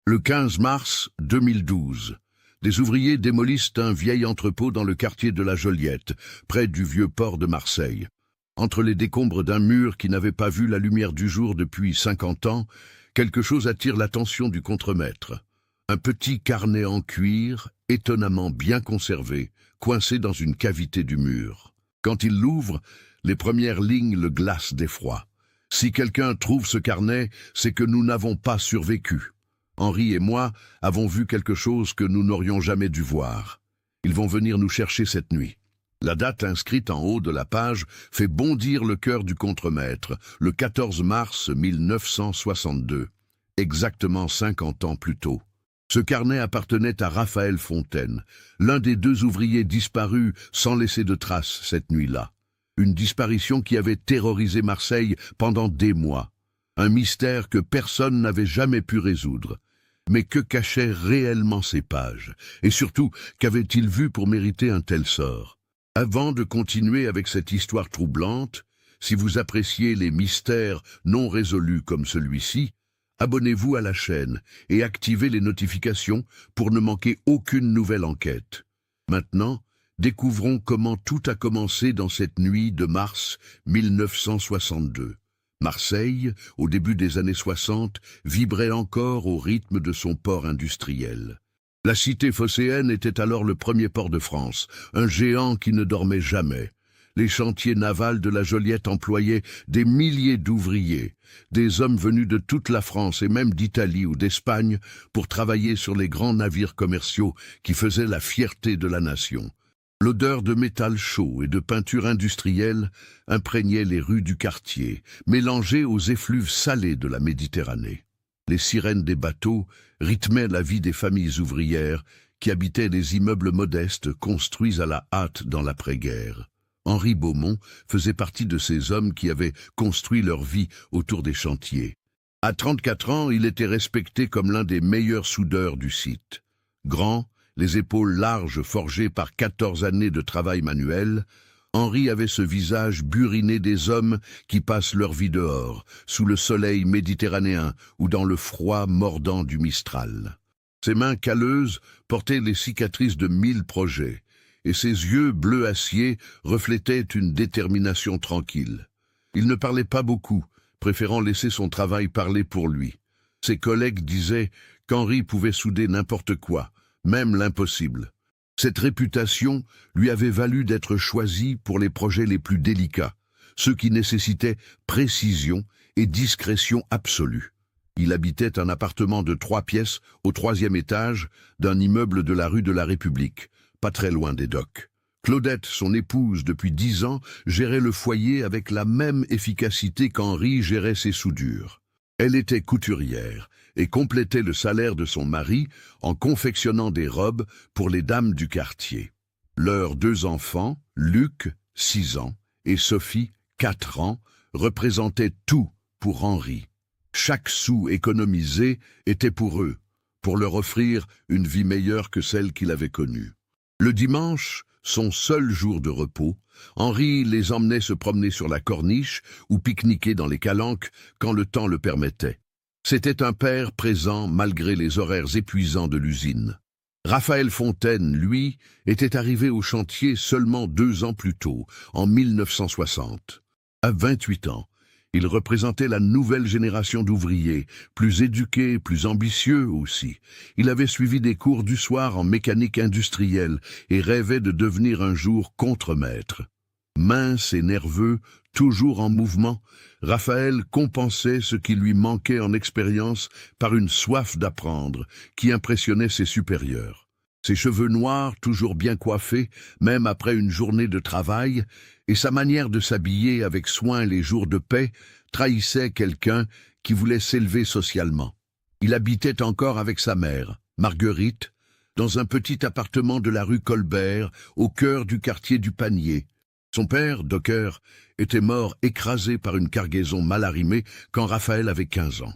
Le 15 mars 2012, des ouvriers démolissent un vieil entrepôt dans le quartier de la Joliette, près du vieux port de Marseille. Entre les décombres d'un mur qui n'avait pas vu la lumière du jour depuis 50 ans, quelque chose attire l'attention du contremaître. Un petit carnet en cuir, étonnamment bien conservé, coincé dans une cavité du mur. Quand il l'ouvre, les premières lignes le glacent d'effroi. Si quelqu'un trouve ce carnet, c'est que nous n'avons pas survécu. Henri et moi avons vu quelque chose que nous n'aurions jamais dû voir. Ils vont venir nous chercher cette nuit. La date inscrite en haut de la page fait bondir le cœur du contremaître, le 14 mars 1962, exactement 50 ans plus tôt. Ce carnet appartenait à Raphaël Fontaine, l'un des deux ouvriers disparus sans laisser de traces cette nuit-là. Une disparition qui avait terrorisé Marseille pendant des mois. Un mystère que personne n'avait jamais pu résoudre. Mais que cachaient réellement ces pages? Et surtout, qu'avait-il vu pour mériter un tel sort? Avant de continuer avec cette histoire troublante, si vous appréciez les mystères non résolus comme celui-ci, abonnez-vous à la chaîne et activez les notifications pour ne manquer aucune nouvelle enquête. Maintenant, découvrons comment tout a commencé dans cette nuit de mars 1962. Marseille, au début des années 60, vibrait encore au rythme de son port industriel. La cité phocéenne était alors le premier port de France, un géant qui ne dormait jamais. Les chantiers navals de la Joliette employaient des milliers d'ouvriers, des hommes venus de toute la France et même d'Italie ou d'Espagne pour travailler sur les grands navires commerciaux qui faisaient la fierté de la nation. L'odeur de métal chaud et de peinture industrielle imprégnait les rues du quartier, mélangée aux effluves salés de la Méditerranée. Les sirènes des bateaux rythmaient la vie des familles ouvrières qui habitaient les immeubles modestes construits à la hâte dans l'après-guerre. Henri Beaumont faisait partie de ces hommes qui avaient construit leur vie autour des chantiers. À 34 ans, il était respecté comme l'un des meilleurs soudeurs du site. Grand, les épaules larges forgées par 14 années de travail manuel, Henri avait ce visage buriné des hommes qui passent leur vie dehors, sous le soleil méditerranéen ou dans le froid mordant du Mistral. Ses mains calleuses portaient les cicatrices de 1000 projets, et ses yeux bleu acier reflétaient une détermination tranquille. Il ne parlait pas beaucoup, préférant laisser son travail parler pour lui. Ses collègues disaient qu'Henri pouvait souder n'importe quoi, même l'impossible. Cette réputation lui avait valu d'être choisi pour les projets les plus délicats, ceux qui nécessitaient précision et discrétion absolue. Il habitait un appartement de 3 pièces au 3e étage d'un immeuble de la rue de la République, pas très loin des docks. Claudette, son épouse depuis 10 ans, gérait le foyer avec la même efficacité qu'Henri gérait ses soudures. Elle était couturière et complétait le salaire de son mari en confectionnant des robes pour les dames du quartier. Leurs 2 enfants, Luc, 6 ans, et Sophie, 4 ans, représentaient tout pour Henri. Chaque sou économisé était pour eux, pour leur offrir une vie meilleure que celle qu'il avait connue. Le dimanche, son seul jour de repos, Henri les emmenait se promener sur la corniche ou pique-niquer dans les calanques quand le temps le permettait. C'était un père présent malgré les horaires épuisants de l'usine. Raphaël Fontaine, lui, était arrivé au chantier seulement 2 ans plus tôt, en 1960. À 28 ans, il représentait la nouvelle génération d'ouvriers, plus éduqués, plus ambitieux aussi. Il avait suivi des cours du soir en mécanique industrielle et rêvait de devenir un jour contremaître. Mince et nerveux, toujours en mouvement, Raphaël compensait ce qui lui manquait en expérience par une soif d'apprendre qui impressionnait ses supérieurs. Ses cheveux noirs, toujours bien coiffés, même après une journée de travail, et sa manière de s'habiller avec soin les jours de paix, trahissaient quelqu'un qui voulait s'élever socialement. Il habitait encore avec sa mère, Marguerite, dans un petit appartement de la rue Colbert, au cœur du quartier du Panier. Son père, docker, était mort écrasé par une cargaison mal arrimée quand Raphaël avait 15 ans.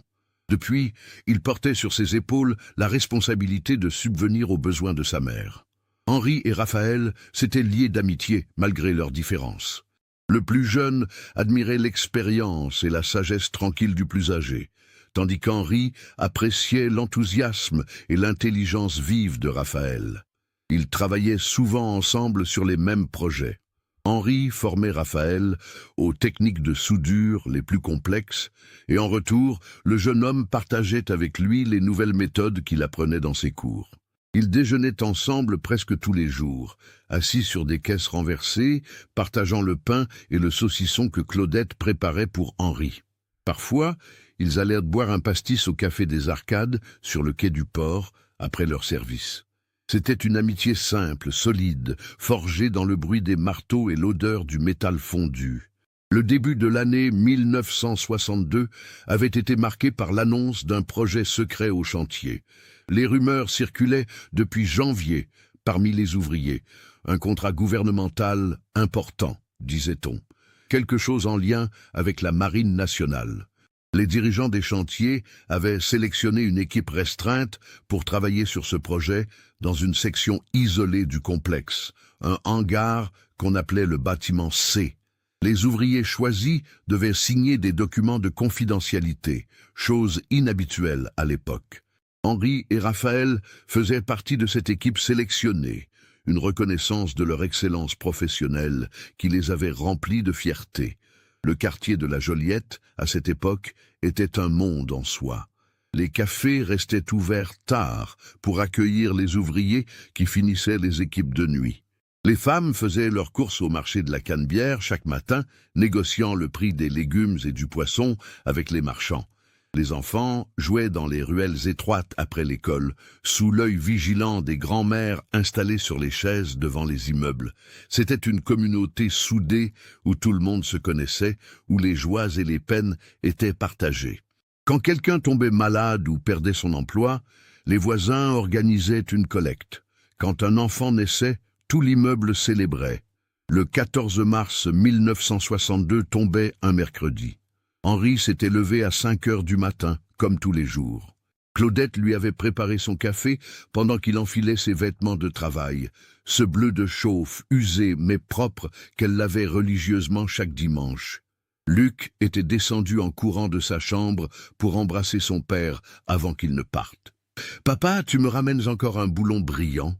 Depuis, il portait sur ses épaules la responsabilité de subvenir aux besoins de sa mère. Henri et Raphaël s'étaient liés d'amitié malgré leurs différences. Le plus jeune admirait l'expérience et la sagesse tranquille du plus âgé, tandis qu'Henri appréciait l'enthousiasme et l'intelligence vive de Raphaël. Ils travaillaient souvent ensemble sur les mêmes projets. Henri formait Raphaël aux techniques de soudure les plus complexes, et en retour, le jeune homme partageait avec lui les nouvelles méthodes qu'il apprenait dans ses cours. Ils déjeunaient ensemble presque tous les jours, assis sur des caisses renversées, partageant le pain et le saucisson que Claudette préparait pour Henri. Parfois, ils allèrent boire un pastis au café des Arcades, sur le quai du port, après leur service. C'était une amitié simple, solide, forgée dans le bruit des marteaux et l'odeur du métal fondu. Le début de l'année 1962 avait été marqué par l'annonce d'un projet secret au chantier. Les rumeurs circulaient depuis janvier parmi les ouvriers. Un contrat gouvernemental important, disait-on. Quelque chose en lien avec la Marine nationale. Les dirigeants des chantiers avaient sélectionné une équipe restreinte pour travailler sur ce projet dans une section isolée du complexe, un hangar qu'on appelait le bâtiment C. Les ouvriers choisis devaient signer des documents de confidentialité, chose inhabituelle à l'époque. Henri et Raphaël faisaient partie de cette équipe sélectionnée, une reconnaissance de leur excellence professionnelle qui les avait remplis de fierté. Le quartier de la Joliette, à cette époque, était un monde en soi. Les cafés restaient ouverts tard pour accueillir les ouvriers qui finissaient les équipes de nuit. Les femmes faisaient leurs courses au marché de la Canebière chaque matin, négociant le prix des légumes et du poisson avec les marchands. Les enfants jouaient dans les ruelles étroites après l'école, sous l'œil vigilant des grands-mères installées sur les chaises devant les immeubles. C'était une communauté soudée où tout le monde se connaissait, où les joies et les peines étaient partagées. Quand quelqu'un tombait malade ou perdait son emploi, les voisins organisaient une collecte. Quand un enfant naissait, tout l'immeuble célébrait. Le 14 mars 1962 tombait un mercredi. Henri s'était levé à 5 heures du matin, comme tous les jours. Claudette lui avait préparé son café pendant qu'il enfilait ses vêtements de travail, ce bleu de chauffe, usé mais propre qu'elle lavait religieusement chaque dimanche. Luc était descendu en courant de sa chambre pour embrasser son père avant qu'il ne parte. « Papa, tu me ramènes encore un boulon brillant ?»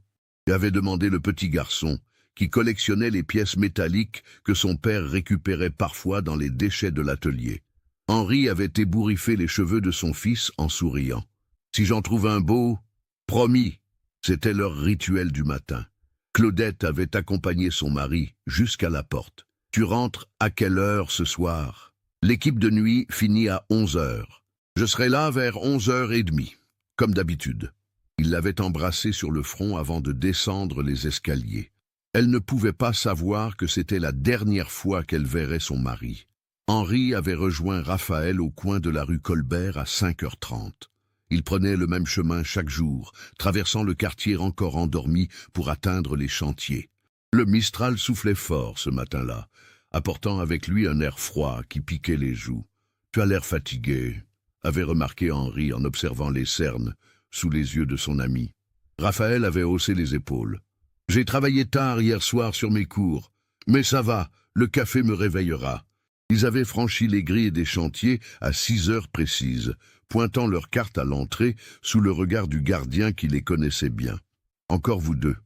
avait demandé le petit garçon, qui collectionnait les pièces métalliques que son père récupérait parfois dans les déchets de l'atelier. Henri avait ébouriffé les cheveux de son fils en souriant. « Si j'en trouve un beau, promis !» C'était leur rituel du matin. Claudette avait accompagné son mari jusqu'à la porte. « Tu rentres à quelle heure ce soir ?» L'équipe de nuit finit à 11 heures. « Je serai là vers 11h30, comme d'habitude. » Il l'avait embrassée sur le front avant de descendre les escaliers. Elle ne pouvait pas savoir que c'était la dernière fois qu'elle verrait son mari. Henri avait rejoint Raphaël au coin de la rue Colbert à 5h30. Ils prenaient le même chemin chaque jour, traversant le quartier encore endormi pour atteindre les chantiers. Le Mistral soufflait fort ce matin-là, apportant avec lui un air froid qui piquait les joues. « Tu as l'air fatigué », avait remarqué Henri en observant les cernes sous les yeux de son ami. Raphaël avait haussé les épaules. « J'ai travaillé tard hier soir sur mes cours, mais ça va, le café me réveillera. » Ils avaient franchi les grilles des chantiers à 6 heures précises, pointant leur carte à l'entrée sous le regard du gardien qui les connaissait bien. « Encore vous deux.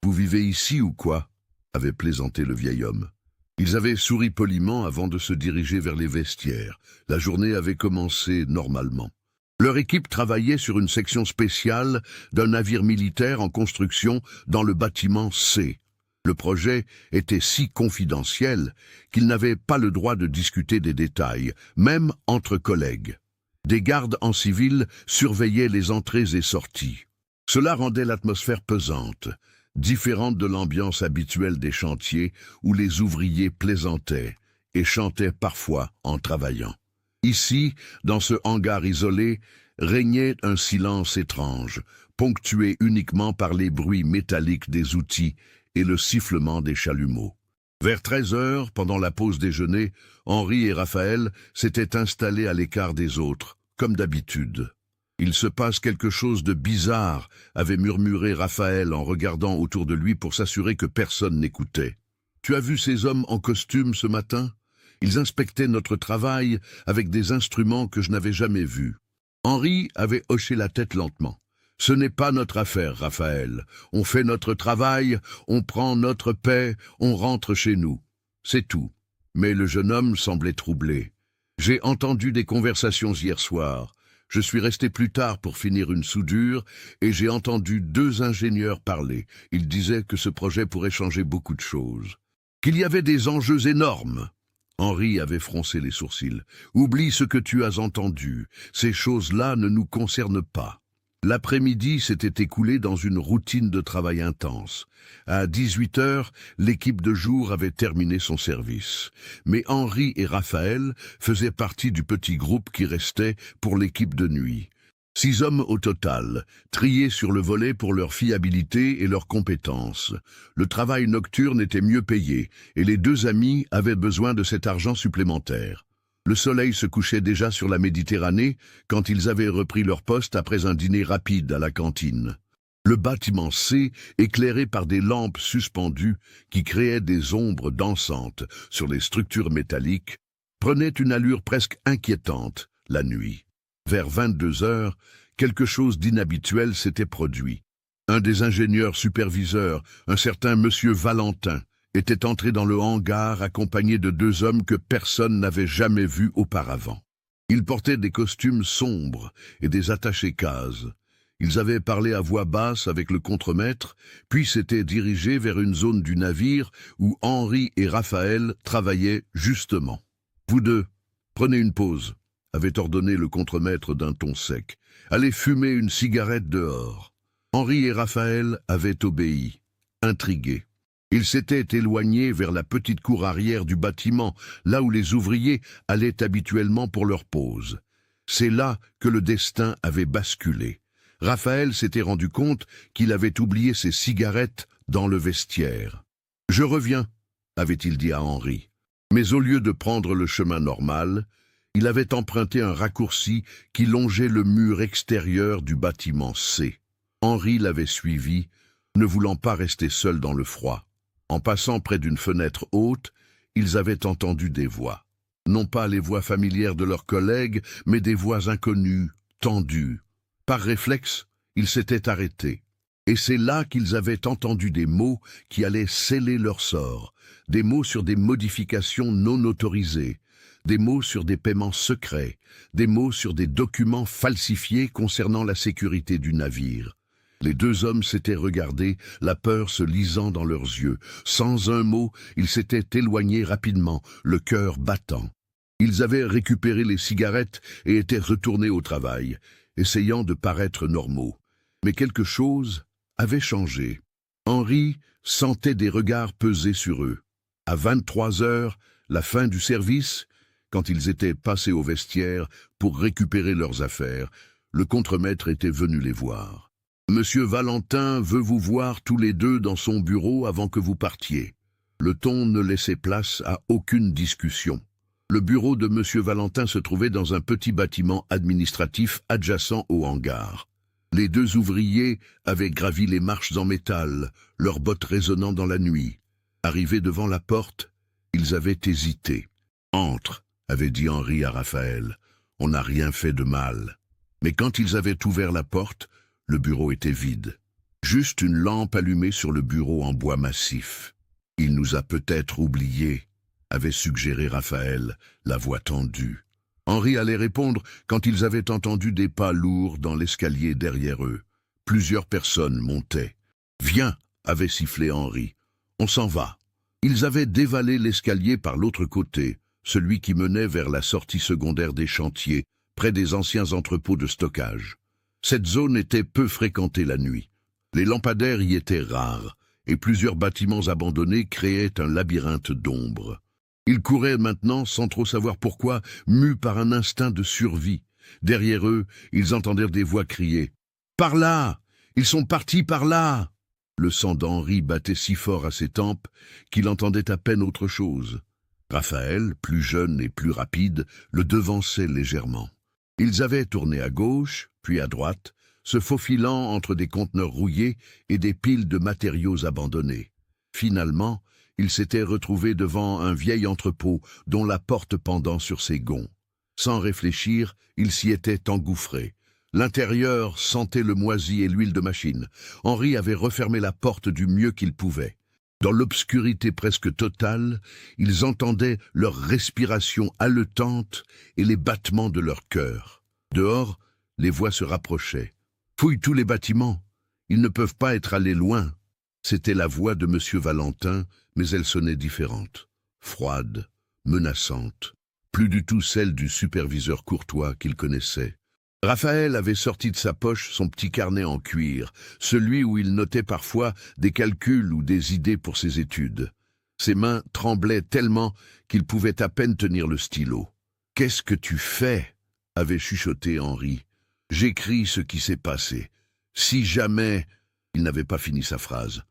Vous vivez ici ou quoi ?» avait plaisanté le vieil homme. Ils avaient souri poliment avant de se diriger vers les vestiaires. La journée avait commencé normalement. Leur équipe travaillait sur une section spéciale d'un navire militaire en construction dans le bâtiment C. Le projet était si confidentiel qu'ils n'avaient pas le droit de discuter des détails, même entre collègues. Des gardes en civil surveillaient les entrées et sorties. Cela rendait l'atmosphère pesante, différente de l'ambiance habituelle des chantiers où les ouvriers plaisantaient et chantaient parfois en travaillant. Ici, dans ce hangar isolé, régnait un silence étrange, ponctué uniquement par les bruits métalliques des outils et le sifflement des chalumeaux. Vers 13 heures, pendant la pause déjeuner, Henri et Raphaël s'étaient installés à l'écart des autres, comme d'habitude. « Il se passe quelque chose de bizarre », avait murmuré Raphaël en regardant autour de lui pour s'assurer que personne n'écoutait. « Tu as vu ces hommes en costume ce matin ? Ils inspectaient notre travail avec des instruments que je n'avais jamais vus. Henri avait hoché la tête lentement. « Ce n'est pas notre affaire, Raphaël. On fait notre travail, on prend notre paie, on rentre chez nous. C'est tout. » Mais le jeune homme semblait troublé. « J'ai entendu des conversations hier soir. Je suis resté plus tard pour finir une soudure et j'ai entendu 2 ingénieurs parler. Ils disaient que ce projet pourrait changer beaucoup de choses. Qu'il y avait des enjeux énormes. » Henri avait froncé les sourcils. « Oublie ce que tu as entendu. Ces choses-là ne nous concernent pas. » L'après-midi s'était écoulé dans une routine de travail intense. À 18 heures, l'équipe de jour avait terminé son service. Mais Henri et Raphaël faisaient partie du petit groupe qui restait pour l'équipe de nuit. 6 hommes au total, triés sur le volet pour leur fiabilité et leurs compétences. Le travail nocturne était mieux payé et les 2 amis avaient besoin de cet argent supplémentaire. Le soleil se couchait déjà sur la Méditerranée quand ils avaient repris leur poste après un dîner rapide à la cantine. Le bâtiment C, éclairé par des lampes suspendues qui créaient des ombres dansantes sur les structures métalliques, prenait une allure presque inquiétante la nuit. Vers 22 heures, quelque chose d'inhabituel s'était produit. Un des ingénieurs superviseurs, un certain monsieur Valentin, était entré dans le hangar accompagné de 2 hommes que personne n'avait jamais vus auparavant. Ils portaient des costumes sombres et des attachés-cases. Ils avaient parlé à voix basse avec le contremaître, puis s'étaient dirigés vers une zone du navire où Henri et Raphaël travaillaient justement. « Vous deux, prenez une pause », avait ordonné le contremaître d'un ton sec. « Allez fumer une cigarette dehors. » Henri et Raphaël avaient obéi, intrigués. Ils s'étaient éloignés vers la petite cour arrière du bâtiment, là où les ouvriers allaient habituellement pour leur pause. C'est là que le destin avait basculé. Raphaël s'était rendu compte qu'il avait oublié ses cigarettes dans le vestiaire. « Je reviens », avait-il dit à Henri. Mais au lieu de prendre le chemin normal, il avait emprunté un raccourci qui longeait le mur extérieur du bâtiment C. Henri l'avait suivi, ne voulant pas rester seul dans le froid. En passant près d'une fenêtre haute, ils avaient entendu des voix. Non pas les voix familières de leurs collègues, mais des voix inconnues, tendues. Par réflexe, ils s'étaient arrêtés. Et c'est là qu'ils avaient entendu des mots qui allaient sceller leur sort, des mots sur des modifications non autorisées, des mots sur des paiements secrets, des mots sur des documents falsifiés concernant la sécurité du navire. Les 2 hommes s'étaient regardés, la peur se lisant dans leurs yeux. Sans un mot, ils s'étaient éloignés rapidement, le cœur battant. Ils avaient récupéré les cigarettes et étaient retournés au travail, essayant de paraître normaux. Mais quelque chose avait changé. Henri sentait des regards peser sur eux. À 23 heures, la fin du service, quand ils étaient passés au vestiaire pour récupérer leurs affaires, le contremaître était venu les voir. « Monsieur Valentin veut vous voir tous les 2 dans son bureau avant que vous partiez. » Le ton ne laissait place à aucune discussion. Le bureau de Monsieur Valentin se trouvait dans un petit bâtiment administratif adjacent au hangar. Les 2 ouvriers avaient gravi les marches en métal, leurs bottes résonnant dans la nuit. Arrivés devant la porte, ils avaient hésité. « Entre », avait dit Henri à Raphaël. « On n'a rien fait de mal. » Mais quand ils avaient ouvert la porte, le bureau était vide. Juste une lampe allumée sur le bureau en bois massif. « Il nous a peut-être oubliés », avait suggéré Raphaël, la voix tendue. Henri allait répondre quand ils avaient entendu des pas lourds dans l'escalier derrière eux. Plusieurs personnes montaient. « Viens », avait sifflé Henri. « On s'en va. » Ils avaient dévalé l'escalier par l'autre côté, celui qui menait vers la sortie secondaire des chantiers, près des anciens entrepôts de stockage. Cette zone était peu fréquentée la nuit. Les lampadaires y étaient rares, et plusieurs bâtiments abandonnés créaient un labyrinthe d'ombre. Ils couraient maintenant, sans trop savoir pourquoi, mus par un instinct de survie. Derrière eux, ils entendirent des voix crier « Par là! Ils sont partis par là !» Le sang d'Henri battait si fort à ses tempes qu'il entendait à peine autre chose. Raphaël, plus jeune et plus rapide, le devançait légèrement. Ils avaient tourné à gauche, puis à droite, se faufilant entre des conteneurs rouillés et des piles de matériaux abandonnés. Finalement, ils s'étaient retrouvés devant un vieil entrepôt dont la porte pendant sur ses gonds. Sans réfléchir, il s'y était engouffré. L'intérieur sentait le moisi et l'huile de machine. Henri avait refermé la porte du mieux qu'il pouvait. Dans l'obscurité presque totale, ils entendaient leur respiration haletante et les battements de leur cœur. Dehors, les voix se rapprochaient. « Fouille tous les bâtiments. Ils ne peuvent pas être allés loin. » C'était la voix de M. Valentin, mais elle sonnait différente. Froide, menaçante. Plus du tout celle du superviseur courtois qu'il connaissait. Raphaël avait sorti de sa poche son petit carnet en cuir, celui où il notait parfois des calculs ou des idées pour ses études. Ses mains tremblaient tellement qu'il pouvait à peine tenir le stylo. « Qu'est-ce que tu fais ?» avait chuchoté Henri. « J'écris ce qui s'est passé. Si jamais... » Il n'avait pas fini sa phrase.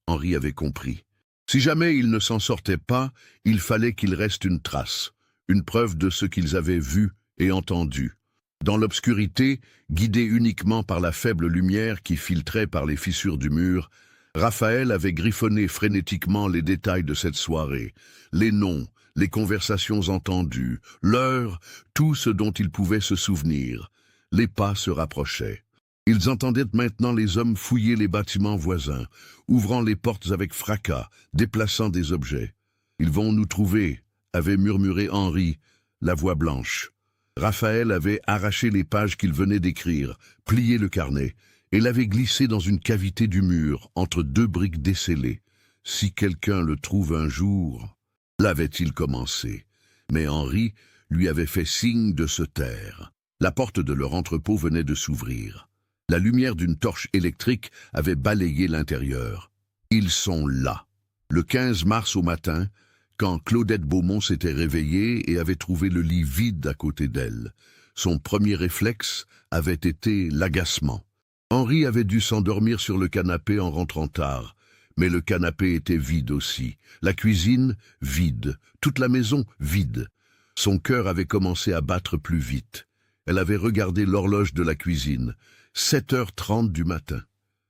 Henri avait compris. Si jamais il ne s'en sortait pas, il fallait qu'il reste une trace, une preuve de ce qu'ils avaient vu et entendu. Dans l'obscurité, guidé uniquement par la faible lumière qui filtrait par les fissures du mur, Raphaël avait griffonné frénétiquement les détails de cette soirée, les noms, les conversations entendues, l'heure, tout ce dont il pouvait se souvenir. Les pas se rapprochaient. Ils entendaient maintenant les hommes fouiller les bâtiments voisins, ouvrant les portes avec fracas, déplaçant des objets. « Ils vont nous trouver », avait murmuré Henri, la voix blanche. Raphaël avait arraché les pages qu'il venait d'écrire, plié le carnet, et l'avait glissé dans une cavité du mur, entre deux briques descellées. Si quelqu'un le trouve un jour, l'avait-il commencé. Mais Henri lui avait fait signe de se taire. La porte de leur entrepôt venait de s'ouvrir. La lumière d'une torche électrique avait balayé l'intérieur. Ils sont là. Le 15 mars au matin, quand Claudette Beaumont s'était réveillée et avait trouvé le lit vide à côté d'elle. Son premier réflexe avait été l'agacement. Henri avait dû s'endormir sur le canapé en rentrant tard, mais le canapé était vide aussi. La cuisine, vide. Toute la maison, vide. Son cœur avait commencé à battre plus vite. Elle avait regardé l'horloge de la cuisine. 7h30 du matin.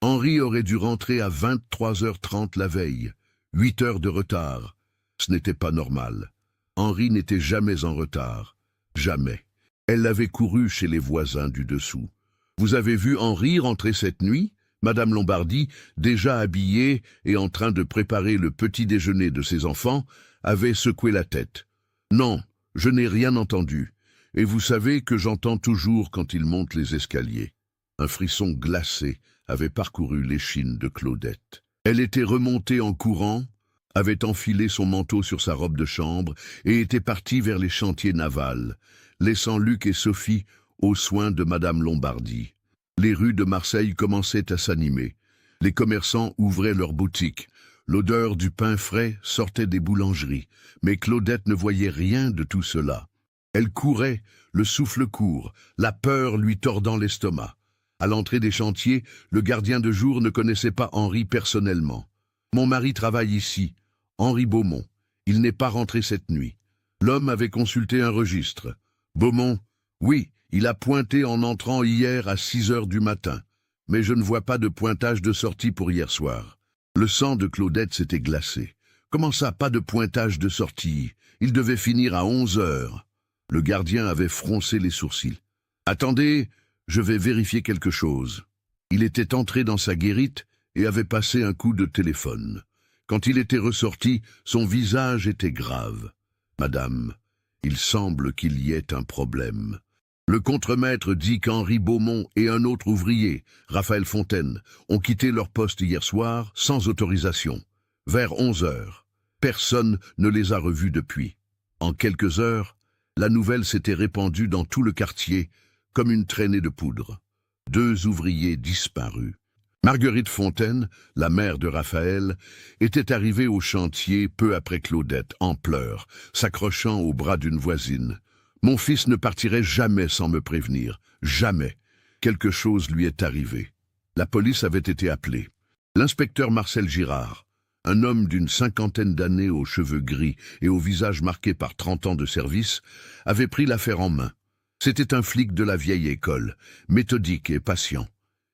Henri aurait dû rentrer à 23h30 la veille. 8 heures de retard. Ce n'était pas normal. Henri n'était jamais en retard. Jamais. Elle l'avait couru chez les voisins du dessous. « Vous avez vu Henri rentrer cette nuit ?» Madame Lombardi, déjà habillée et en train de préparer le petit déjeuner de ses enfants, avait secoué la tête. « Non, je n'ai rien entendu. Et vous savez que j'entends toujours quand il monte les escaliers. » Un frisson glacé avait parcouru l'échine de Claudette. Elle était remontée en courant, avait enfilé son manteau sur sa robe de chambre et était partie vers les chantiers navals, laissant Luc et Sophie aux soins de Madame Lombardi. Les rues de Marseille commençaient à s'animer. Les commerçants ouvraient leurs boutiques. L'odeur du pain frais sortait des boulangeries, mais Claudette ne voyait rien de tout cela. Elle courait, le souffle court, la peur lui tordant l'estomac. À l'entrée des chantiers, le gardien de jour ne connaissait pas Henri personnellement. « Mon mari travaille ici, Henri Beaumont. Il n'est pas rentré cette nuit. » L'homme avait consulté un registre. « Beaumont, oui, il a pointé en entrant hier à 6h du matin. Mais je ne vois pas de pointage de sortie pour hier soir. » Le sang de Claudette s'était glacé. « Comment ça, pas de pointage de sortie? Il devait finir à 11h. » Le gardien avait froncé les sourcils. « Attendez, je vais vérifier quelque chose. » Il était entré dans sa guérite et avait passé un coup de téléphone. Quand il était ressorti, son visage était grave. « Madame, il semble qu'il y ait un problème. » Le contremaître dit qu'Henri Beaumont et un autre ouvrier, Raphaël Fontaine, ont quitté leur poste hier soir sans autorisation, vers 11h. Personne ne les a revus depuis. En quelques heures, la nouvelle s'était répandue dans tout le quartier comme une traînée de poudre. 2 ouvriers disparus. Marguerite Fontaine, la mère de Raphaël, était arrivée au chantier peu après Claudette, en pleurs, s'accrochant au bras d'une voisine. « Mon fils ne partirait jamais sans me prévenir, jamais. Quelque chose lui est arrivé. » La police avait été appelée. L'inspecteur Marcel Girard, un homme d'une 50aine d'années aux cheveux gris et au visage marqué par 30 ans de service, avait pris l'affaire en main. C'était un flic de la vieille école, méthodique et patient.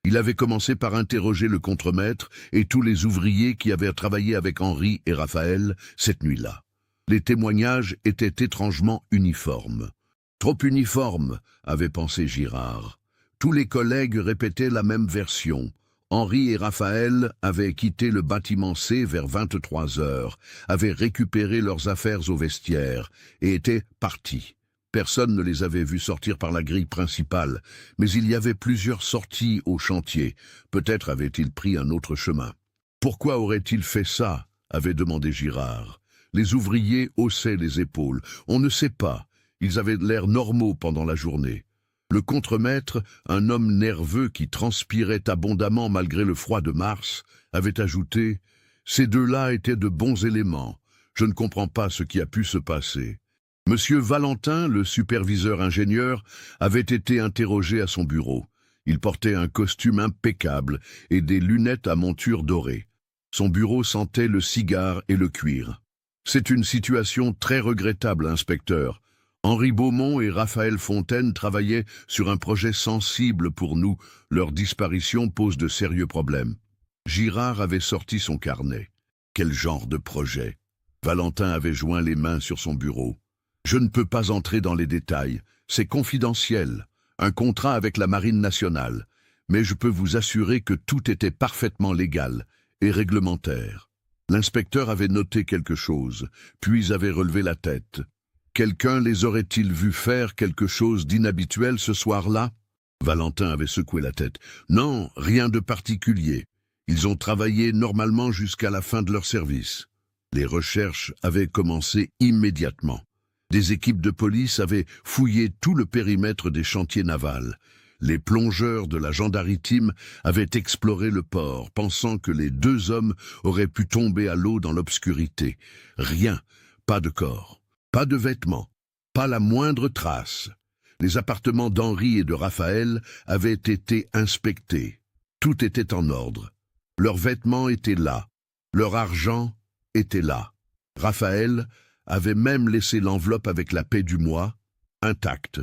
Il avait commencé par interroger le contremaître et tous les ouvriers qui avaient travaillé avec Henri et Raphaël cette nuit-là. Les témoignages étaient étrangement uniformes. Trop uniforme, avait pensé Girard. Tous les collègues répétaient la même version. Henri et Raphaël avaient quitté le bâtiment C vers 23 heures, avaient récupéré leurs affaires au vestiaire et étaient partis. Personne ne les avait vus sortir par la grille principale, mais il y avait plusieurs sorties au chantier. Peut-être avaient-ils pris un autre chemin. Pourquoi aurait-il fait ça? Avait demandé Girard. Les ouvriers haussaient les épaules. On ne sait pas. Ils avaient l'air normaux pendant la journée. Le contremaître, un homme nerveux qui transpirait abondamment malgré le froid de mars, avait ajouté « Ces deux-là étaient de bons éléments. Je ne comprends pas ce qui a pu se passer. » Monsieur Valentin, le superviseur ingénieur, avait été interrogé à son bureau. Il portait un costume impeccable et des lunettes à monture dorée. Son bureau sentait le cigare et le cuir. « C'est une situation très regrettable, inspecteur. Henri Beaumont et Raphaël Fontaine travaillaient sur un projet sensible pour nous. Leur disparition pose de sérieux problèmes. » Girard avait sorti son carnet. Quel genre de projet? Valentin avait joint les mains sur son bureau. « Je ne peux pas entrer dans les détails. C'est confidentiel. Un contrat avec la Marine nationale. Mais je peux vous assurer que tout était parfaitement légal et réglementaire. » L'inspecteur avait noté quelque chose, puis avait relevé la tête. Quelqu'un les aurait-il vus faire quelque chose d'inhabituel ce soir-là? Valentin avait secoué la tête. Non, rien de particulier. Ils ont travaillé normalement jusqu'à la fin de leur service. Les recherches avaient commencé immédiatement. Des équipes de police avaient fouillé tout le périmètre des chantiers navals. Les plongeurs de la gendarmerie avaient exploré le port, pensant que les deux hommes auraient pu tomber à l'eau dans l'obscurité. Rien, pas de corps, pas de vêtements, pas la moindre trace. Les appartements d'Henri et de Raphaël avaient été inspectés. Tout était en ordre. Leurs vêtements étaient là. Leur argent était là. Raphaël avait même laissé l'enveloppe avec la paie du mois, intacte,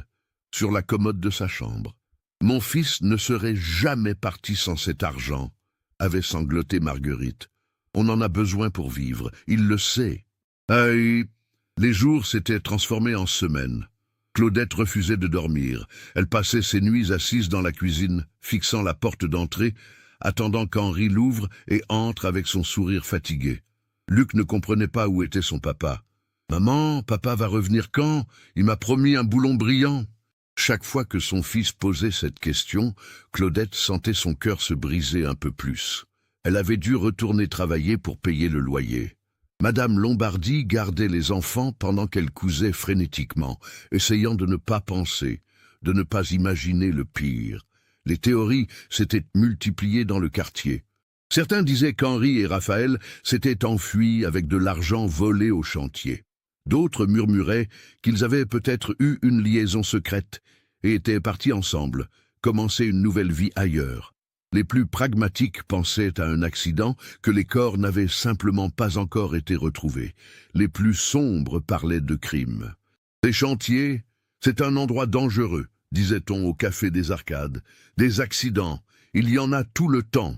sur la commode de sa chambre. « Mon fils ne serait jamais parti sans cet argent », avait sangloté Marguerite. « On en a besoin pour vivre, il le sait. » Les jours s'étaient transformés en semaines. Claudette refusait de dormir. Elle passait ses nuits assise dans la cuisine, fixant la porte d'entrée, attendant qu'Henri l'ouvre et entre avec son sourire fatigué. Luc ne comprenait pas où était son papa. « Maman, papa va revenir quand? Il m'a promis un boulon brillant. » Chaque fois que son fils posait cette question, Claudette sentait son cœur se briser un peu plus. Elle avait dû retourner travailler pour payer le loyer. Madame Lombardi gardait les enfants pendant qu'elle cousait frénétiquement, essayant de ne pas penser, de ne pas imaginer le pire. Les théories s'étaient multipliées dans le quartier. Certains disaient qu'Henri et Raphaël s'étaient enfuis avec de l'argent volé au chantier. D'autres murmuraient qu'ils avaient peut-être eu une liaison secrète et étaient partis ensemble, commencer une nouvelle vie ailleurs. Les plus pragmatiques pensaient à un accident, que les corps n'avaient simplement pas encore été retrouvés. Les plus sombres parlaient de crimes. Les chantiers, c'est un endroit dangereux, disait-on au Café des Arcades. Des accidents, il y en a tout le temps.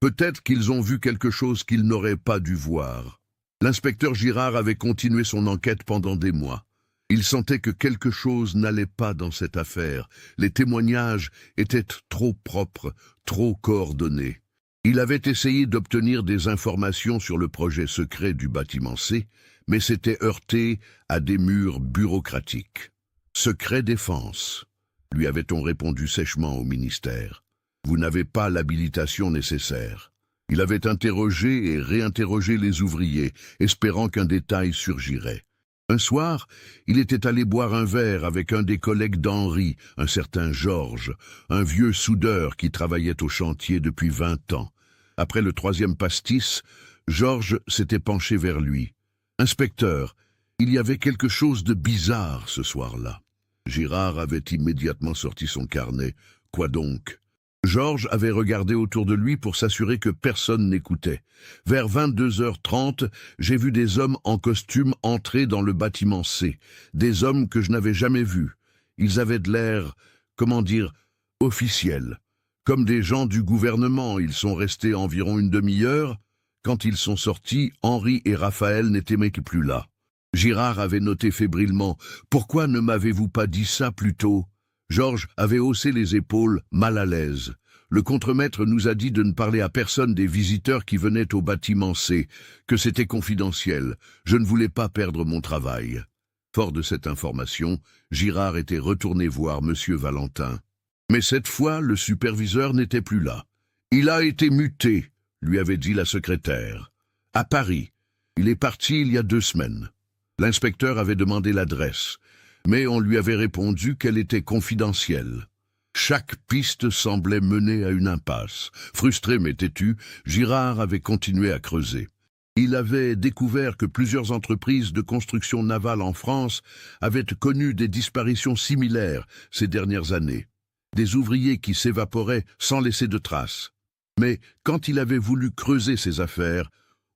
Peut-être qu'ils ont vu quelque chose qu'ils n'auraient pas dû voir. L'inspecteur Girard avait continué son enquête pendant des mois. Il sentait que quelque chose n'allait pas dans cette affaire. Les témoignages étaient trop propres, trop coordonnés. Il avait essayé d'obtenir des informations sur le projet secret du bâtiment C, mais s'était heurté à des murs bureaucratiques. « Secret défense », lui avait-on répondu sèchement au ministère. « Vous n'avez pas l'habilitation nécessaire. » Il avait interrogé et réinterrogé les ouvriers, espérant qu'un détail surgirait. Un soir, il était allé boire un verre avec un des collègues d'Henri, un certain Georges, un vieux soudeur qui travaillait au chantier depuis 20 ans. Après le 3e pastis, Georges s'était penché vers lui. « Inspecteur, il y avait quelque chose de bizarre ce soir-là. » Girard avait immédiatement sorti son carnet. « Quoi donc ?» Georges avait regardé autour de lui pour s'assurer que personne n'écoutait. Vers 22h30, j'ai vu des hommes en costume entrer dans le bâtiment C. Des hommes que je n'avais jamais vus. Ils avaient de l'air, officiel. Comme des gens du gouvernement, ils sont restés environ une demi-heure. Quand ils sont sortis, Henri et Raphaël n'étaient plus là. Girard avait noté fébrilement « Pourquoi ne m'avez-vous pas dit ça plus tôt ?» Georges avait haussé les épaules, mal à l'aise. Le contremaître nous a dit de ne parler à personne des visiteurs qui venaient au bâtiment C, que c'était confidentiel. Je ne voulais pas perdre mon travail. Fort de cette information, Girard était retourné voir Monsieur Valentin. Mais cette fois, le superviseur n'était plus là. « Il a été muté », lui avait dit la secrétaire. « À Paris. Il est parti il y a 2 semaines. » L'inspecteur avait demandé l'adresse, mais on lui avait répondu qu'elle était confidentielle. Chaque piste semblait mener à une impasse. Frustré mais têtu, Girard avait continué à creuser. Il avait découvert que plusieurs entreprises de construction navale en France avaient connu des disparitions similaires ces dernières années. Des ouvriers qui s'évaporaient sans laisser de traces. Mais quand il avait voulu creuser ses affaires,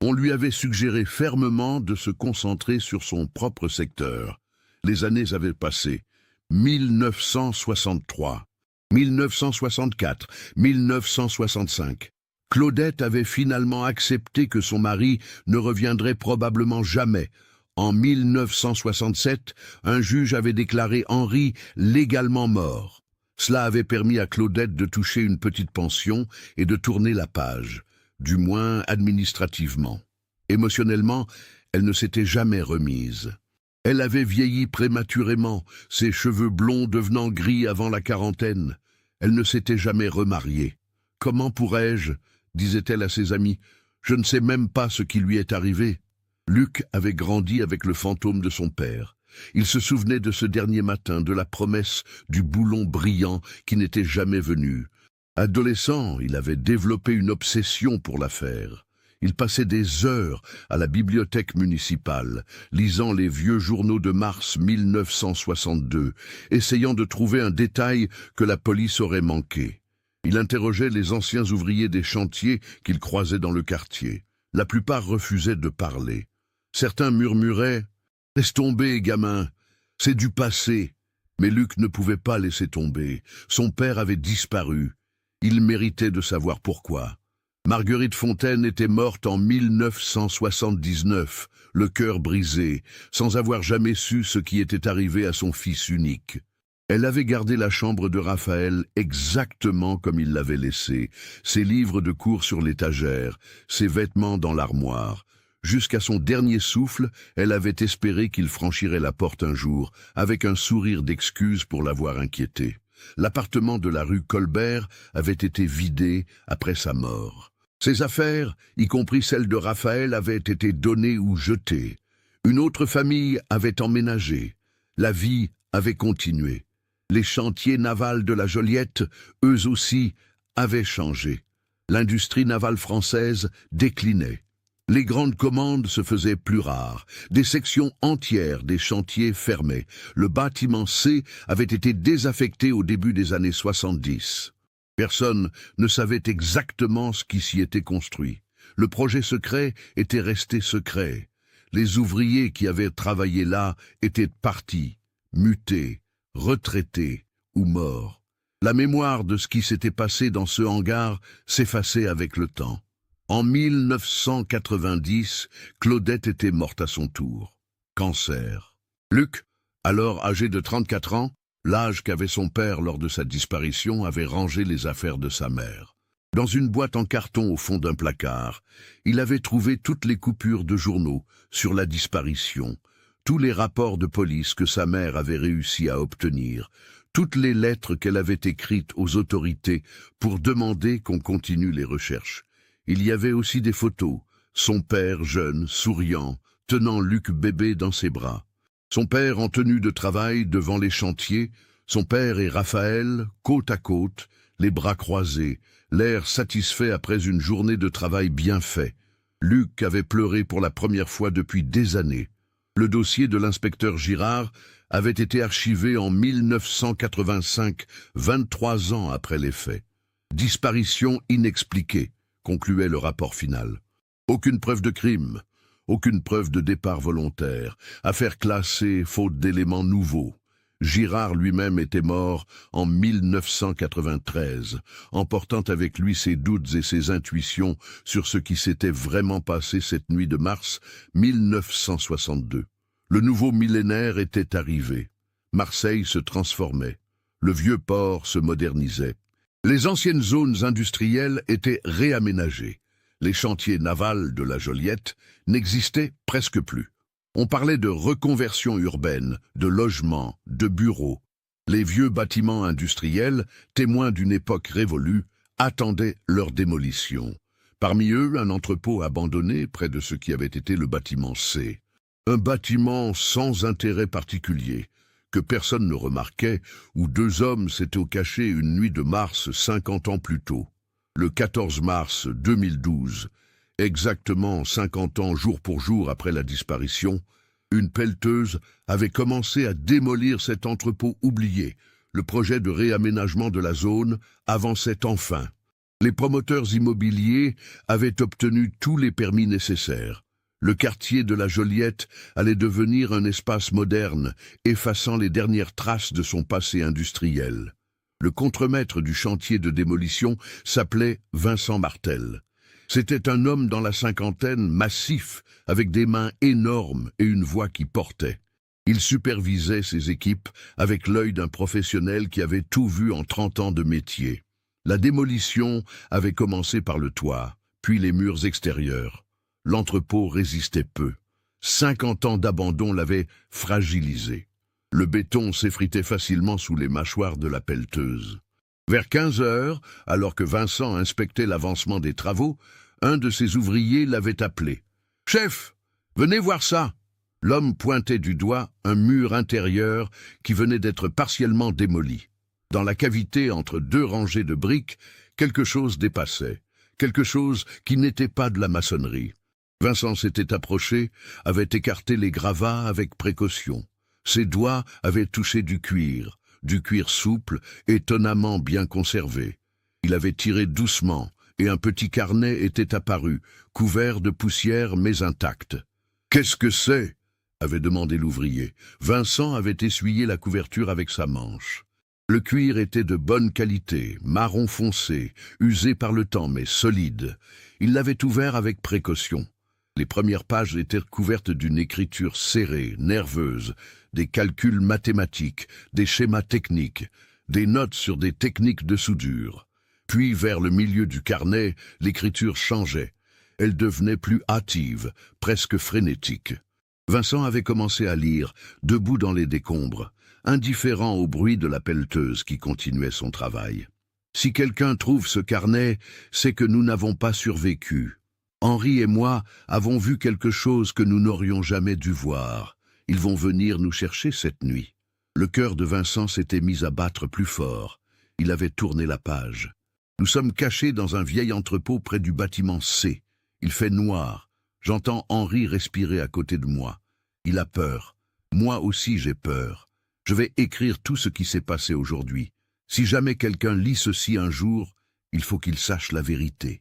on lui avait suggéré fermement de se concentrer sur son propre secteur. Les années avaient passé. 1963, 1964, 1965. Claudette avait finalement accepté que son mari ne reviendrait probablement jamais. En 1967, un juge avait déclaré Henri légalement mort. Cela avait permis à Claudette de toucher une petite pension et de tourner la page. Du moins administrativement. Émotionnellement, elle ne s'était jamais remise. Elle avait vieilli prématurément, ses cheveux blonds devenant gris avant la quarantaine. Elle ne s'était jamais remariée. « Comment pourrais-je » disait-elle à ses amis. « Je ne sais même pas ce qui lui est arrivé. » Luc avait grandi avec le fantôme de son père. Il se souvenait de ce dernier matin, de la promesse du boulon brillant qui n'était jamais venu. Adolescent, il avait développé une obsession pour l'affaire. Il passait des heures à la bibliothèque municipale, lisant les vieux journaux de mars 1962, essayant de trouver un détail que la police aurait manqué. Il interrogeait les anciens ouvriers des chantiers qu'il croisait dans le quartier. La plupart refusaient de parler. Certains murmuraient « Laisse tomber, gamin, c'est du passé ». Mais Luc ne pouvait pas laisser tomber. Son père avait disparu. Il méritait de savoir pourquoi. Marguerite Fontaine était morte en 1979, le cœur brisé, sans avoir jamais su ce qui était arrivé à son fils unique. Elle avait gardé la chambre de Raphaël exactement comme il l'avait laissée, ses livres de cours sur l'étagère, ses vêtements dans l'armoire. Jusqu'à son dernier souffle, elle avait espéré qu'il franchirait la porte un jour, avec un sourire d'excuse pour l'avoir inquiété. L'appartement de la rue Colbert avait été vidé après sa mort. Ses affaires, y compris celles de Raphaël, avaient été données ou jetées. Une autre famille avait emménagé. La vie avait continué. Les chantiers navals de la Joliette, eux aussi, avaient changé. L'industrie navale française déclinait. Les grandes commandes se faisaient plus rares. Des sections entières des chantiers fermaient. Le bâtiment C avait été désaffecté au début des années 70. Personne ne savait exactement ce qui s'y était construit. Le projet secret était resté secret. Les ouvriers qui avaient travaillé là étaient partis, mutés, retraités ou morts. La mémoire de ce qui s'était passé dans ce hangar s'effaçait avec le temps. En 1990, Claudette était morte à son tour. Cancer. Luc, alors âgé de 34 ans, l'âge qu'avait son père lors de sa disparition, avait rangé les affaires de sa mère. Dans une boîte en carton au fond d'un placard, il avait trouvé toutes les coupures de journaux sur la disparition, tous les rapports de police que sa mère avait réussi à obtenir, toutes les lettres qu'elle avait écrites aux autorités pour demander qu'on continue les recherches. Il y avait aussi des photos, son père jeune, souriant, tenant Luc bébé dans ses bras. Son père en tenue de travail devant les chantiers, son père et Raphaël, côte à côte, les bras croisés, l'air satisfait après une journée de travail bien fait. Luc avait pleuré pour la première fois depuis des années. Le dossier de l'inspecteur Girard avait été archivé en 1985, 23 ans après les faits. Disparition inexpliquée, concluait le rapport final. Aucune preuve de crime, aucune preuve de départ volontaire, affaire classée faute d'éléments nouveaux. Girard lui-même était mort en 1993, emportant avec lui ses doutes et ses intuitions sur ce qui s'était vraiment passé cette nuit de mars 1962. Le nouveau millénaire était arrivé. Marseille se transformait. Le vieux port se modernisait. Les anciennes zones industrielles étaient réaménagées. Les chantiers navals de la Joliette n'existaient presque plus. On parlait de reconversion urbaine, de logements, de bureaux. Les vieux bâtiments industriels, témoins d'une époque révolue, attendaient leur démolition. Parmi eux, un entrepôt abandonné près de ce qui avait été le bâtiment C. Un bâtiment sans intérêt particulier, que personne ne remarquait, où deux hommes s'étaient cachés une nuit de mars 50 ans plus tôt. Le 14 mars 2012, exactement 50 ans jour pour jour après la disparition, une pelleteuse avait commencé à démolir cet entrepôt oublié. Le projet de réaménagement de la zone avançait enfin. Les promoteurs immobiliers avaient obtenu tous les permis nécessaires. Le quartier de la Joliette allait devenir un espace moderne, effaçant les dernières traces de son passé industriel. Le contremaître du chantier de démolition s'appelait Vincent Martel. C'était un homme dans la cinquantaine, massif, avec des mains énormes et une voix qui portait. Il supervisait ses équipes avec l'œil d'un professionnel qui avait tout vu en 30 ans de métier. La démolition avait commencé par le toit, puis les murs extérieurs. L'entrepôt résistait peu. 50 ans d'abandon l'avaient fragilisé. Le béton s'effritait facilement sous les mâchoires de la pelleteuse. Vers 15 heures, alors que Vincent inspectait l'avancement des travaux, un de ses ouvriers l'avait appelé. « Chef, venez voir ça !» L'homme pointait du doigt un mur intérieur qui venait d'être partiellement démoli. Dans la cavité entre deux rangées de briques, quelque chose dépassait, quelque chose qui n'était pas de la maçonnerie. Vincent s'était approché, avait écarté les gravats avec précaution. Ses doigts avaient touché du cuir souple, étonnamment bien conservé. Il avait tiré doucement, et un petit carnet était apparu, couvert de poussière mais intact. « Qu'est-ce que c'est ?» avait demandé l'ouvrier. Vincent avait essuyé la couverture avec sa manche. Le cuir était de bonne qualité, marron foncé, usé par le temps mais solide. Il l'avait ouvert avec précaution. Les premières pages étaient couvertes d'une écriture serrée, nerveuse, des calculs mathématiques, des schémas techniques, des notes sur des techniques de soudure. Puis, vers le milieu du carnet, l'écriture changeait. Elle devenait plus hâtive, presque frénétique. Vincent avait commencé à lire, debout dans les décombres, indifférent au bruit de la pelleteuse qui continuait son travail. « Si quelqu'un trouve ce carnet, c'est que nous n'avons pas survécu. Henri et moi avons vu quelque chose que nous n'aurions jamais dû voir. Ils vont venir nous chercher cette nuit. » Le cœur de Vincent s'était mis à battre plus fort. Il avait tourné la page. « Nous sommes cachés dans un vieil entrepôt près du bâtiment C. Il fait noir. J'entends Henri respirer à côté de moi. Il a peur. Moi aussi j'ai peur. Je vais écrire tout ce qui s'est passé aujourd'hui. Si jamais quelqu'un lit ceci un jour, il faut qu'il sache la vérité. »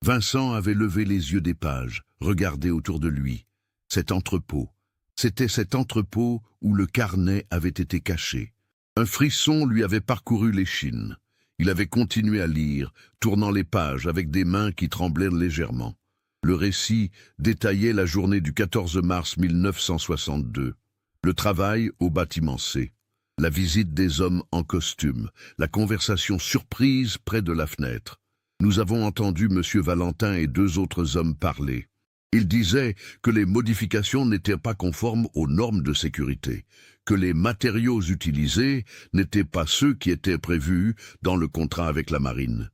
Vincent avait levé les yeux des pages, regardé autour de lui. Cet entrepôt. C'était cet entrepôt où le carnet avait été caché. Un frisson lui avait parcouru l'échine. Il avait continué à lire, tournant les pages avec des mains qui tremblaient légèrement. Le récit détaillait la journée du 14 mars 1962. Le travail au bâtiment C. La visite des hommes en costume. La conversation surprise près de la fenêtre. Nous avons entendu M. Valentin et deux autres hommes parler. Ils disaient que les modifications n'étaient pas conformes aux normes de sécurité, que les matériaux utilisés n'étaient pas ceux qui étaient prévus dans le contrat avec la marine.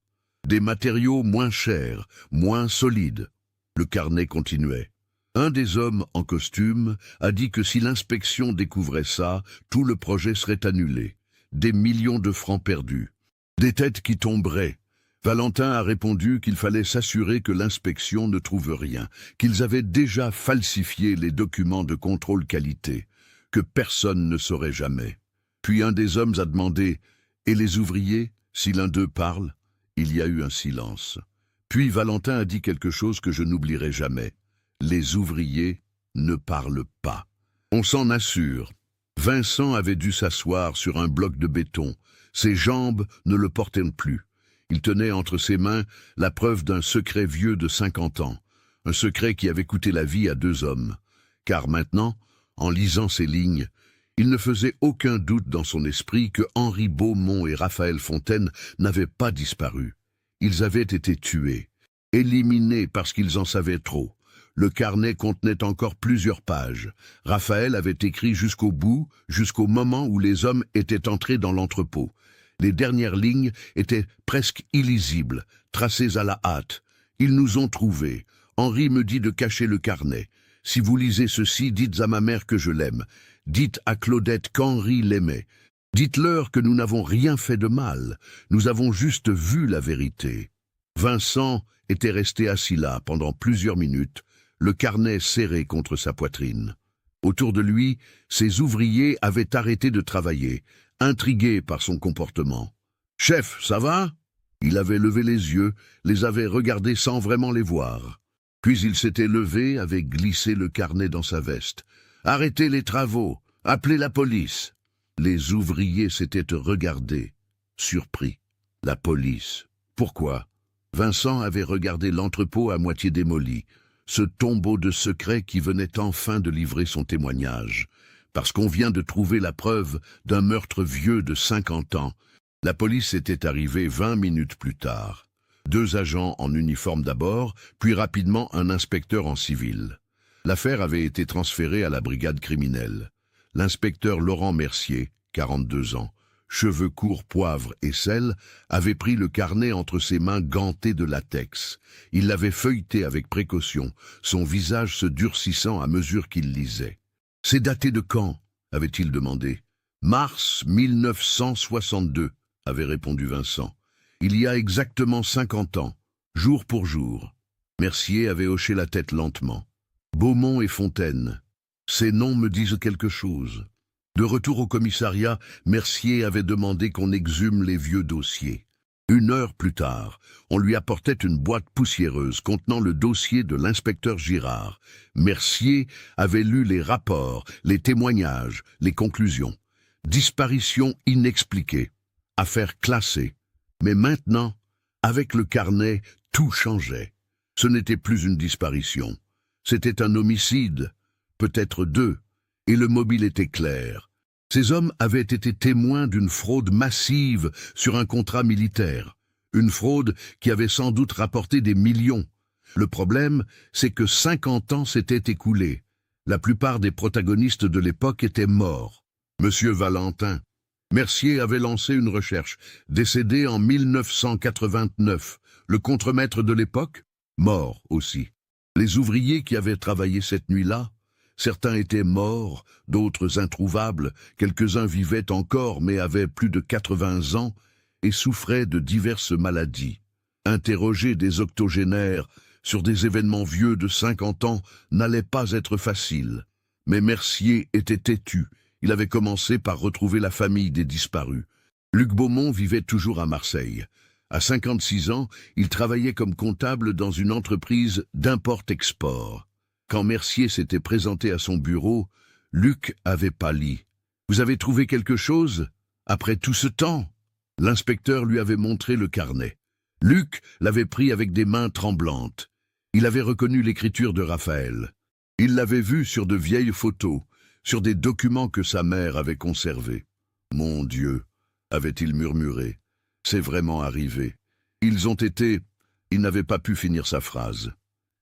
Des matériaux moins chers, moins solides. Le carnet continuait. Un des hommes en costume a dit que si l'inspection découvrait ça, tout le projet serait annulé. Des millions de francs perdus. Des têtes qui tomberaient. Valentin a répondu qu'il fallait s'assurer que l'inspection ne trouve rien, qu'ils avaient déjà falsifié les documents de contrôle qualité, que personne ne saurait jamais. Puis un des hommes a demandé « Et les ouvriers, si l'un d'eux parle ?» Il y a eu un silence. Puis Valentin a dit quelque chose que je n'oublierai jamais. « Les ouvriers ne parlent pas. » On s'en assure. Vincent avait dû s'asseoir sur un bloc de béton. Ses jambes ne le portaient plus. Il tenait entre ses mains la preuve d'un secret vieux de 50 ans, un secret qui avait coûté la vie à deux hommes. Car maintenant, En lisant ces lignes, il ne faisait aucun doute dans son esprit que Henri Beaumont et Raphaël Fontaine n'avaient pas disparu. Ils avaient été tués, éliminés parce qu'ils en savaient trop. Le carnet contenait encore plusieurs pages. Raphaël avait écrit jusqu'au bout, jusqu'au moment où les hommes étaient entrés dans l'entrepôt. Les dernières lignes étaient presque illisibles, tracées à la hâte. Ils nous ont trouvés. Henri me dit de cacher le carnet. Si vous lisez ceci, dites à ma mère que je l'aime. Dites à Claudette qu'Henri l'aimait. Dites-leur que nous n'avons rien fait de mal. Nous avons juste vu la vérité. Vincent était resté assis là pendant plusieurs minutes, le carnet serré contre sa poitrine. Autour de lui, ses ouvriers avaient arrêté de travailler, intrigués par son comportement. « Chef, ça va ?» Il avait levé les yeux, les avait regardés sans vraiment les voir. Puis il s'était levé, avait glissé le carnet dans sa veste. « Arrêtez les travaux, appelez la police !» Les ouvriers s'étaient regardés, surpris. La police. Pourquoi? Vincent avait regardé l'entrepôt à moitié démoli, ce tombeau de secrets qui venait enfin de livrer son témoignage. Parce qu'on vient de trouver la preuve d'un meurtre vieux de 50 ans. La police était arrivée 20 minutes plus tard. 2 agents en uniforme d'abord, puis rapidement un inspecteur en civil. L'affaire avait été transférée à la brigade criminelle. L'inspecteur Laurent Mercier, 42 ans, cheveux courts, poivre et sel, avait pris le carnet entre ses mains gantées de latex. Il l'avait feuilleté avec précaution, son visage se durcissant à mesure qu'il lisait. « C'est daté de quand ?» avait-il demandé. « Mars 1962, » avait répondu Vincent. « Il y a exactement 50 ans, jour pour jour. » Mercier avait hoché la tête lentement. « Beaumont et Fontaine. Ces noms me disent quelque chose. » De retour au commissariat, Mercier avait demandé qu'on exhume les vieux dossiers. 1 heure plus tard, on lui apportait une boîte poussiéreuse contenant le dossier de l'inspecteur Girard. Mercier avait lu les rapports, les témoignages, les conclusions. Disparition inexpliquée. Affaire classée. Mais maintenant, avec le carnet, tout changeait. Ce n'était plus une disparition. C'était un homicide, peut-être 2. Et le mobile était clair. Ces hommes avaient été témoins d'une fraude massive sur un contrat militaire. Une fraude qui avait sans doute rapporté des millions. Le problème, c'est que 50 ans s'étaient écoulés. La plupart des protagonistes de l'époque étaient morts. Monsieur Valentin. Mercier avait lancé une recherche, décédé en 1989. Le contremaître de l'époque, mort aussi. Les ouvriers qui avaient travaillé cette nuit-là, certains étaient morts, d'autres introuvables, quelques-uns vivaient encore mais avaient plus de 80 ans et souffraient de diverses maladies. Interroger des octogénaires sur des événements vieux de 50 ans n'allait pas être facile. Mais Mercier était têtu, il avait commencé par retrouver la famille des disparus. Luc Beaumont vivait toujours à Marseille. À 56 ans, il travaillait comme comptable dans une entreprise d'import-export. Quand Mercier s'était présenté à son bureau, Luc avait pâli. « Vous avez trouvé quelque chose? Après tout ce temps ?» L'inspecteur lui avait montré le carnet. Luc l'avait pris avec des mains tremblantes. Il avait reconnu l'écriture de Raphaël. Il l'avait vue sur de vieilles photos, sur des documents que sa mère avait conservés. « Mon Dieu !» avait-il murmuré. « C'est vraiment arrivé. Ils ont été... » Il n'avait pas pu finir sa phrase.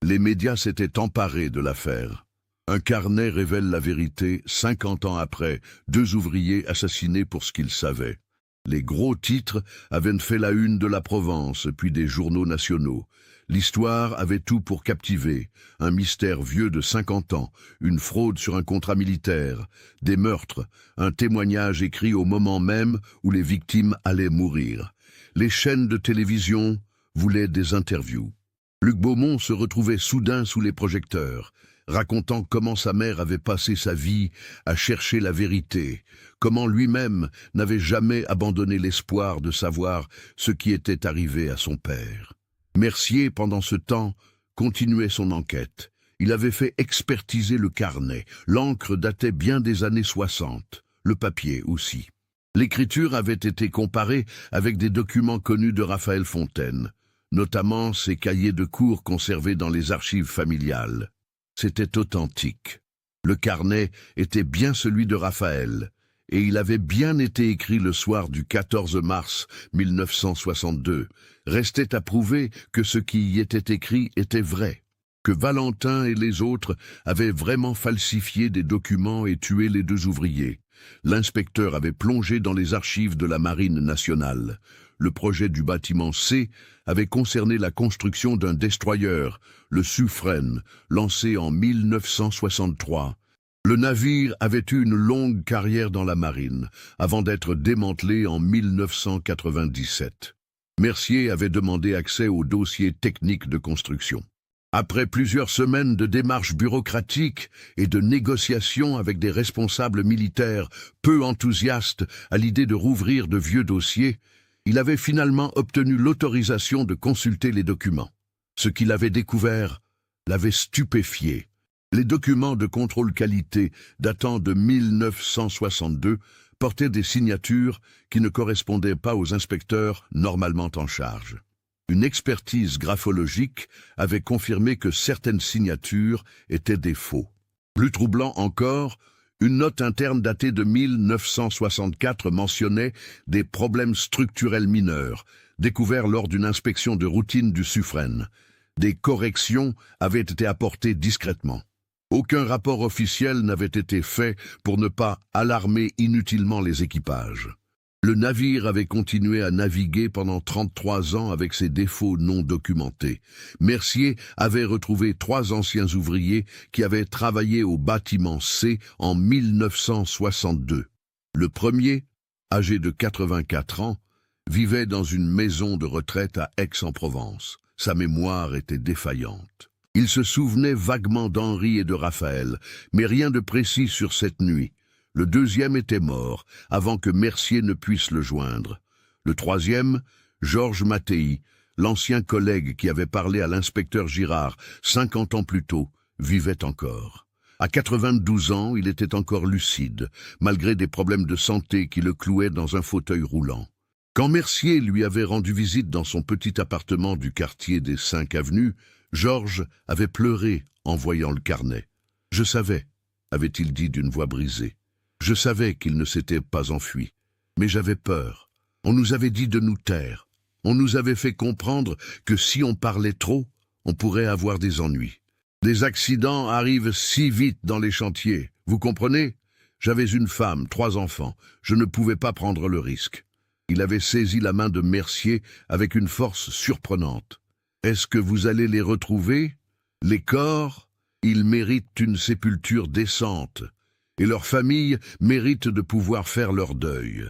Les médias s'étaient emparés de l'affaire. Un carnet révèle la vérité, 50 ans après, 2 ouvriers assassinés pour ce qu'ils savaient. Les gros titres avaient fait la une de la Provence, puis des journaux nationaux. L'histoire avait tout pour captiver. Un mystère vieux de 50 ans, une fraude sur un contrat militaire, des meurtres, un témoignage écrit au moment même où les victimes allaient mourir. Les chaînes de télévision voulaient des interviews. Luc Beaumont se retrouvait soudain sous les projecteurs, racontant comment sa mère avait passé sa vie à chercher la vérité, comment lui-même n'avait jamais abandonné l'espoir de savoir ce qui était arrivé à son père. Mercier, pendant ce temps, continuait son enquête. Il avait fait expertiser le carnet. L'encre datait bien des années 60, le papier aussi. L'écriture avait été comparée avec des documents connus de Raphaël Fontaine, notamment ses cahiers de cours conservés dans les archives familiales. C'était authentique. Le carnet était bien celui de Raphaël, et il avait bien été écrit le soir du 14 mars 1962. Restait à prouver que ce qui y était écrit était vrai, que Valentin et les autres avaient vraiment falsifié des documents et tué les deux ouvriers. L'inspecteur avait plongé dans les archives de la Marine nationale. Le projet du bâtiment C avait concerné la construction d'un destroyer, le Suffren, lancé en 1963. Le navire avait eu une longue carrière dans la marine, avant d'être démantelé en 1997. Mercier avait demandé accès au dossier technique de construction. Après plusieurs semaines de démarches bureaucratiques et de négociations avec des responsables militaires peu enthousiastes à l'idée de rouvrir de vieux dossiers, il avait finalement obtenu l'autorisation de consulter les documents. Ce qu'il avait découvert l'avait stupéfié. Les documents de contrôle qualité datant de 1962 portaient des signatures qui ne correspondaient pas aux inspecteurs normalement en charge. Une expertise graphologique avait confirmé que certaines signatures étaient des faux. Plus troublant encore, une note interne datée de 1964 mentionnait des problèmes structurels mineurs, découverts lors d'une inspection de routine du Suffren. Des corrections avaient été apportées discrètement. Aucun rapport officiel n'avait été fait pour ne pas alarmer inutilement les équipages. Le navire avait continué à naviguer pendant 33 ans avec ses défauts non documentés. Mercier avait retrouvé 3 anciens ouvriers qui avaient travaillé au bâtiment C en 1962. Le premier, âgé de 84 ans, vivait dans une maison de retraite à Aix-en-Provence. Sa mémoire était défaillante. Il se souvenait vaguement d'Henri et de Raphaël, mais rien de précis sur cette nuit. Le deuxième était mort, avant que Mercier ne puisse le joindre. Le troisième, Georges Mattei, l'ancien collègue qui avait parlé à l'inspecteur Girard 50 ans plus tôt, vivait encore. À 92 ans, il était encore lucide, malgré des problèmes de santé qui le clouaient dans un fauteuil roulant. Quand Mercier lui avait rendu visite dans son petit appartement du quartier des 5 avenues, Georges avait pleuré en voyant le carnet. « Je savais », avait-il dit d'une voix brisée. « Je savais qu'il ne s'était pas enfui. Mais j'avais peur. On nous avait dit de nous taire. On nous avait fait comprendre que si on parlait trop, on pourrait avoir des ennuis. Les accidents arrivent si vite dans les chantiers. Vous comprenez? J'avais une femme, 3 enfants. Je ne pouvais pas prendre le risque. » Il avait saisi la main de Mercier avec une force surprenante. « Est-ce que vous allez les retrouver? Les corps, ils méritent une sépulture décente, et leurs familles méritent de pouvoir faire leur deuil. »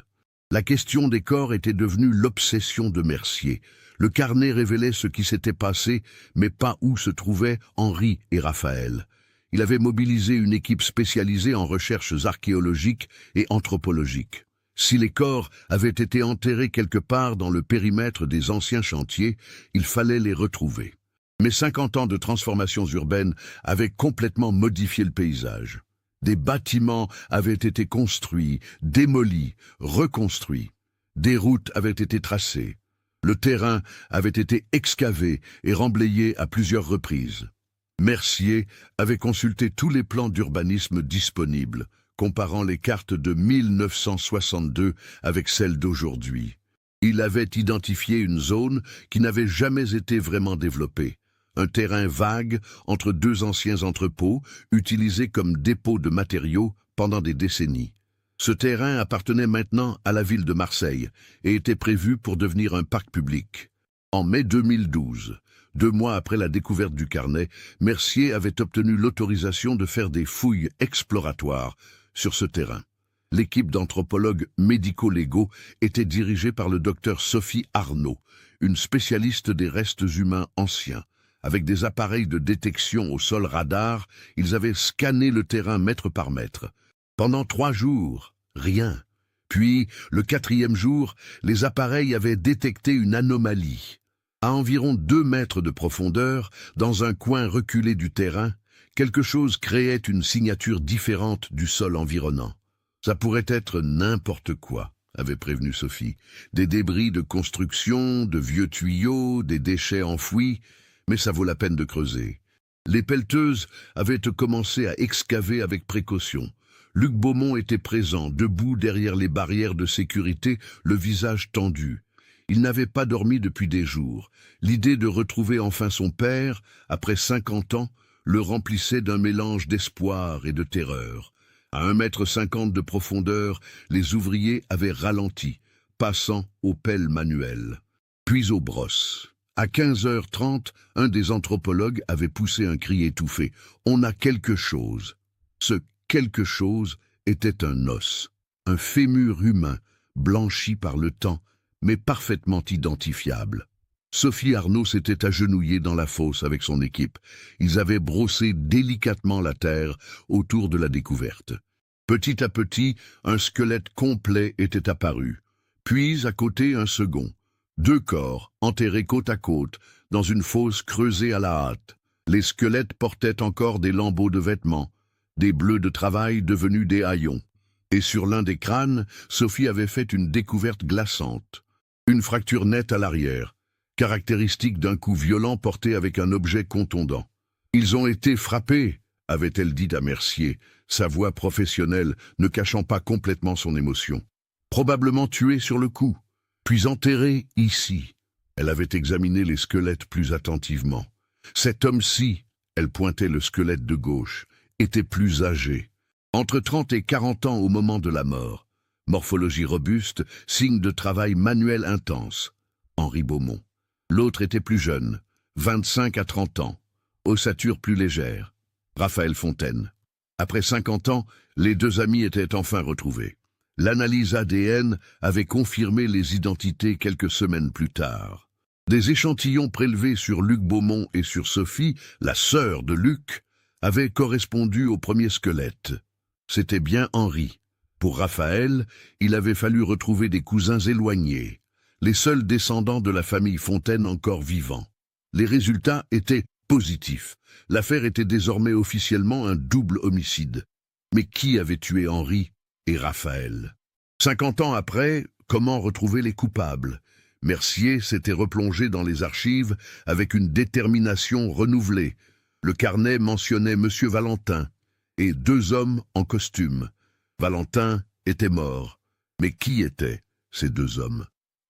La question des corps était devenue l'obsession de Mercier. Le carnet révélait ce qui s'était passé, mais pas où se trouvaient Henri et Raphaël. Il avait mobilisé une équipe spécialisée en recherches archéologiques et anthropologiques. Si les corps avaient été enterrés quelque part dans le périmètre des anciens chantiers, il fallait les retrouver. Mais 50 ans de transformations urbaines avaient complètement modifié le paysage. Des bâtiments avaient été construits, démolis, reconstruits. Des routes avaient été tracées. Le terrain avait été excavé et remblayé à plusieurs reprises. Mercier avait consulté tous les plans d'urbanisme disponibles, comparant les cartes de 1962 avec celles d'aujourd'hui. Il avait identifié une zone qui n'avait jamais été vraiment développée. Un terrain vague entre 2 anciens entrepôts, utilisés comme dépôt de matériaux pendant des décennies. Ce terrain appartenait maintenant à la ville de Marseille et était prévu pour devenir un parc public. En mai 2012, 2 mois après la découverte du carnet, Mercier avait obtenu l'autorisation de faire des fouilles exploratoires sur ce terrain. L'équipe d'anthropologues médico-légaux était dirigée par le docteur Sophie Arnaud, une spécialiste des restes humains anciens. Avec des appareils de détection au sol radar, ils avaient scanné le terrain mètre par mètre. Pendant 3 jours, rien. Puis, le 4e jour, les appareils avaient détecté une anomalie. À environ 2 mètres de profondeur, dans un coin reculé du terrain, quelque chose créait une signature différente du sol environnant. Ça pourrait être n'importe quoi, avait prévenu Sophie. Des débris de construction, de vieux tuyaux, des déchets enfouis, mais ça vaut la peine de creuser. Les pelleteuses avaient commencé à excaver avec précaution. Luc Beaumont était présent, debout derrière les barrières de sécurité, le visage tendu. Il n'avait pas dormi depuis des jours. L'idée de retrouver enfin son père, après 50 ans, le remplissait d'un mélange d'espoir et de terreur. À 1,50 m de profondeur, les ouvriers avaient ralenti, passant aux pelles manuelles, puis aux brosses. À 15h30, un des anthropologues avait poussé un cri étouffé. « On a quelque chose !» Ce quelque chose était un os, un fémur humain, blanchi par le temps, mais parfaitement identifiable. Sophie Arnaud s'était agenouillée dans la fosse avec son équipe. Ils avaient brossé délicatement la terre autour de la découverte. Petit à petit, un squelette complet était apparu. Puis, à côté, un second. 2 corps, enterrés côte à côte, dans une fosse creusée à la hâte. Les squelettes portaient encore des lambeaux de vêtements, des bleus de travail devenus des haillons. Et sur l'un des crânes, Sophie avait fait une découverte glaçante. Une fracture nette à l'arrière, caractéristique d'un coup violent porté avec un objet contondant. « Ils ont été frappés », avait-elle dit à Mercier, sa voix professionnelle ne cachant pas complètement son émotion. « Probablement tués sur le coup, puis enterrés ici. » Elle avait examiné les squelettes plus attentivement. Cet homme-ci, elle pointait le squelette de gauche, était plus âgé. Entre 30 et 40 ans au moment de la mort. Morphologie robuste, signe de travail manuel intense. Henri Beaumont. L'autre était plus jeune, 25 à 30 ans. Ossature plus légère. Raphaël Fontaine. Après 50 ans, les 2 amis étaient enfin retrouvés. L'analyse ADN avait confirmé les identités quelques semaines plus tard. Des échantillons prélevés sur Luc Beaumont et sur Sophie, la sœur de Luc, avaient correspondu au premier squelette. C'était bien Henri. Pour Raphaël, il avait fallu retrouver des cousins éloignés, les seuls descendants de la famille Fontaine encore vivants. Les résultats étaient positifs. L'affaire était désormais officiellement un double homicide. Mais qui avait tué Henri et Raphaël? 50 ans après, comment retrouver les coupables? Mercier s'était replongé dans les archives avec une détermination renouvelée. Le carnet mentionnait M. Valentin et 2 hommes en costume. Valentin était mort. Mais qui étaient ces 2 hommes?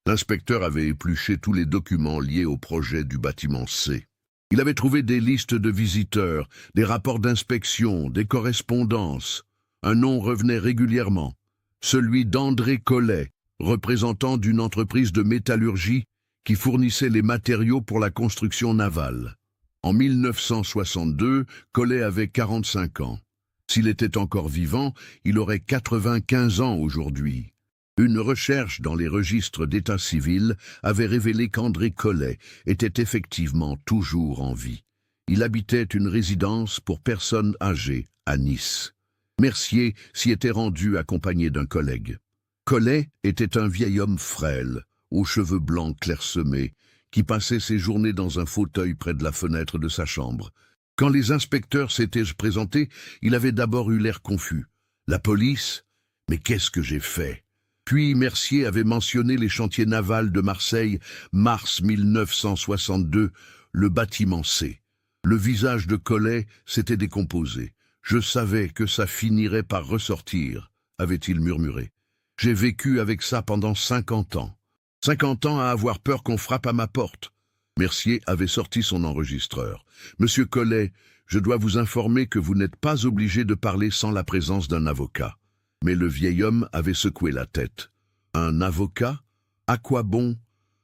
L'inspecteur avait épluché tous les documents liés au projet du bâtiment C. Il avait trouvé des listes de visiteurs, des rapports d'inspection, des correspondances. Un nom revenait régulièrement, celui d'André Collet, représentant d'une entreprise de métallurgie qui fournissait les matériaux pour la construction navale. En 1962, Collet avait 45 ans. S'il était encore vivant, il aurait 95 ans aujourd'hui. Une recherche dans les registres d'état civil avait révélé qu'André Collet était effectivement toujours en vie. Il habitait une résidence pour personnes âgées à Nice. Mercier s'y était rendu accompagné d'un collègue. Collet était un vieil homme frêle, aux cheveux blancs clairsemés, qui passait ses journées dans un fauteuil près de la fenêtre de sa chambre. Quand les inspecteurs s'étaient présentés, il avait d'abord eu l'air confus. La police? Mais qu'est-ce que j'ai fait? Puis Mercier avait mentionné les chantiers navals de Marseille, mars 1962, le bâtiment C. Le visage de Collet s'était décomposé. « Je savais que ça finirait par ressortir », avait-il murmuré. « J'ai vécu avec ça pendant 50 ans. 50 ans à avoir peur qu'on frappe à ma porte. » Mercier avait sorti son enregistreur. « Monsieur Collet, je dois vous informer que vous n'êtes pas obligé de parler sans la présence d'un avocat. » Mais le vieil homme avait secoué la tête. « Un avocat? À quoi bon?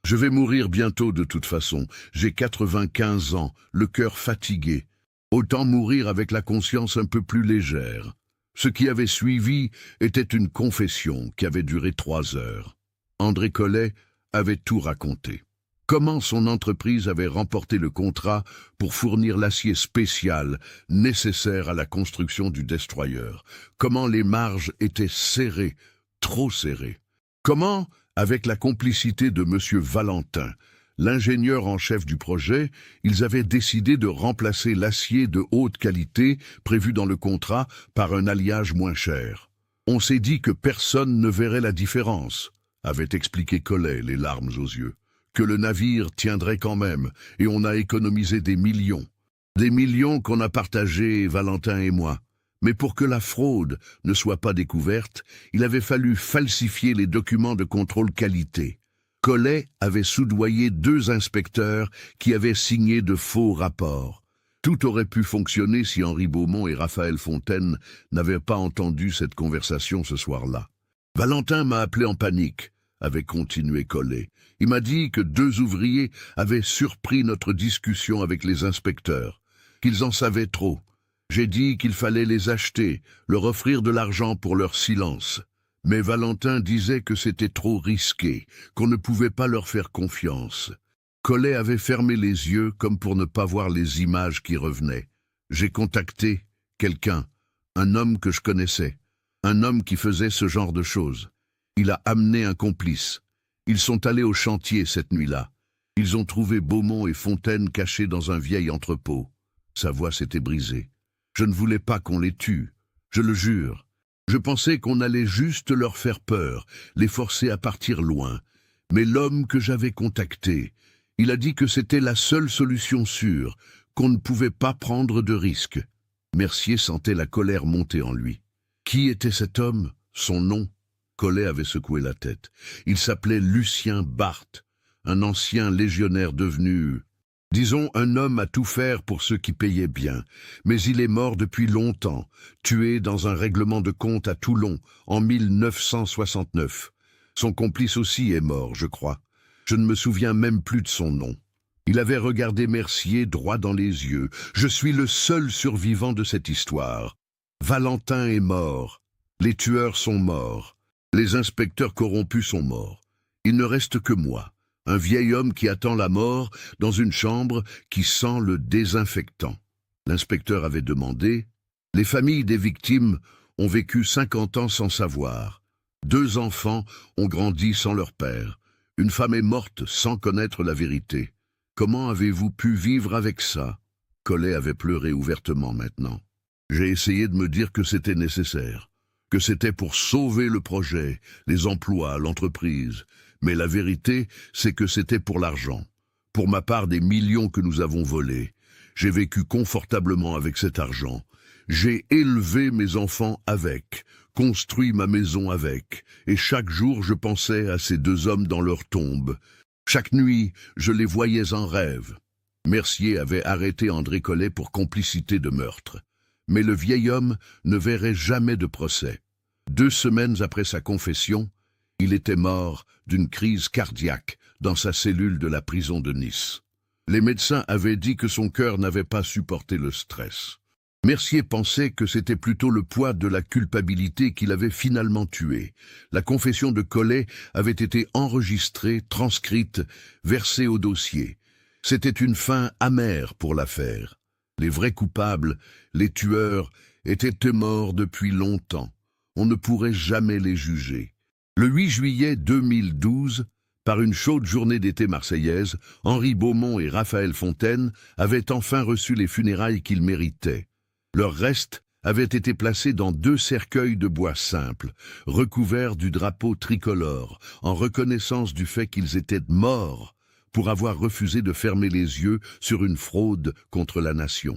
Je vais mourir bientôt de toute façon. J'ai 95 ans, le cœur fatigué. Autant mourir avec la conscience un peu plus légère. » Ce qui avait suivi était une confession qui avait duré 3 heures. André Collet avait tout raconté. Comment son entreprise avait remporté le contrat pour fournir l'acier spécial nécessaire à la construction du destroyer. Comment les marges étaient serrées, trop serrées. Comment, avec la complicité de M. Valentin, l'ingénieur en chef du projet, ils avaient décidé de remplacer l'acier de haute qualité prévu dans le contrat par un alliage moins cher. On s'est dit que personne ne verrait la différence, avait expliqué Collet, les larmes aux yeux. Que le navire tiendrait quand même, et on a économisé des millions. Des millions qu'on a partagés, Valentin et moi. Mais pour que la fraude ne soit pas découverte, il avait fallu falsifier les documents de contrôle qualité. Collet avait soudoyé 2 inspecteurs qui avaient signé de faux rapports. Tout aurait pu fonctionner si Henri Beaumont et Raphaël Fontaine n'avaient pas entendu cette conversation ce soir-là. Valentin m'a appelé en panique, avait continué Collet. Il m'a dit que 2 ouvriers avaient surpris notre discussion avec les inspecteurs, qu'ils en savaient trop. J'ai dit qu'il fallait les acheter, leur offrir de l'argent pour leur silence. Mais Valentin disait que c'était trop risqué, qu'on ne pouvait pas leur faire confiance. Collet avait fermé les yeux comme pour ne pas voir les images qui revenaient. J'ai contacté quelqu'un, un homme que je connaissais, un homme qui faisait ce genre de choses. Il a amené un complice. Ils sont allés au chantier cette nuit-là. Ils ont trouvé Beaumont et Fontaine cachés dans un vieil entrepôt. Sa voix s'était brisée. Je ne voulais pas qu'on les tue, je le jure. Je pensais qu'on allait juste leur faire peur, les forcer à partir loin. Mais l'homme que j'avais contacté, il a dit que c'était la seule solution sûre, qu'on ne pouvait pas prendre de risques. Mercier sentait la colère monter en lui. Qui était cet homme? Son nom? Collet avait secoué la tête. Il s'appelait Lucien Barthes, un ancien légionnaire devenu... disons, un homme à tout faire pour ceux qui payaient bien, mais il est mort depuis longtemps, tué dans un règlement de compte à Toulon, en 1969. Son complice aussi est mort, je crois. Je ne me souviens même plus de son nom. Il avait regardé Mercier droit dans les yeux. Je suis le seul survivant de cette histoire. Valentin est mort. Les tueurs sont morts. Les inspecteurs corrompus sont morts. Il ne reste que moi. Un vieil homme qui attend la mort dans une chambre qui sent le désinfectant. L'inspecteur avait demandé. Les familles des victimes ont vécu 50 ans sans savoir. 2 enfants ont grandi sans leur père. Une femme est morte sans connaître la vérité. Comment avez-vous pu vivre avec ça? Collet avait pleuré ouvertement maintenant. J'ai essayé de me dire que c'était nécessaire, que c'était pour sauver le projet, les emplois, l'entreprise. Mais la vérité, c'est que c'était pour l'argent. Pour ma part, des millions que nous avons volés. J'ai vécu confortablement avec cet argent. J'ai élevé mes enfants avec, construit ma maison avec, et chaque jour je pensais à ces 2 hommes dans leur tombe. Chaque nuit, je les voyais en rêve. Mercier avait arrêté André Collet pour complicité de meurtre. Mais le vieil homme ne verrait jamais de procès. 2 semaines après sa confession, il était mort d'une crise cardiaque dans sa cellule de la prison de Nice. Les médecins avaient dit que son cœur n'avait pas supporté le stress. Mercier pensait que c'était plutôt le poids de la culpabilité qui l'avait finalement tué. La confession de Collet avait été enregistrée, transcrite, versée au dossier. C'était une fin amère pour l'affaire. Les vrais coupables, les tueurs, étaient morts depuis longtemps. On ne pourrait jamais les juger. Le 8 juillet 2012, par une chaude journée d'été marseillaise, Henri Beaumont et Raphaël Fontaine avaient enfin reçu les funérailles qu'ils méritaient. Leurs restes avaient été placés dans 2 cercueils de bois simples, recouverts du drapeau tricolore, en reconnaissance du fait qu'ils étaient morts pour avoir refusé de fermer les yeux sur une fraude contre la nation.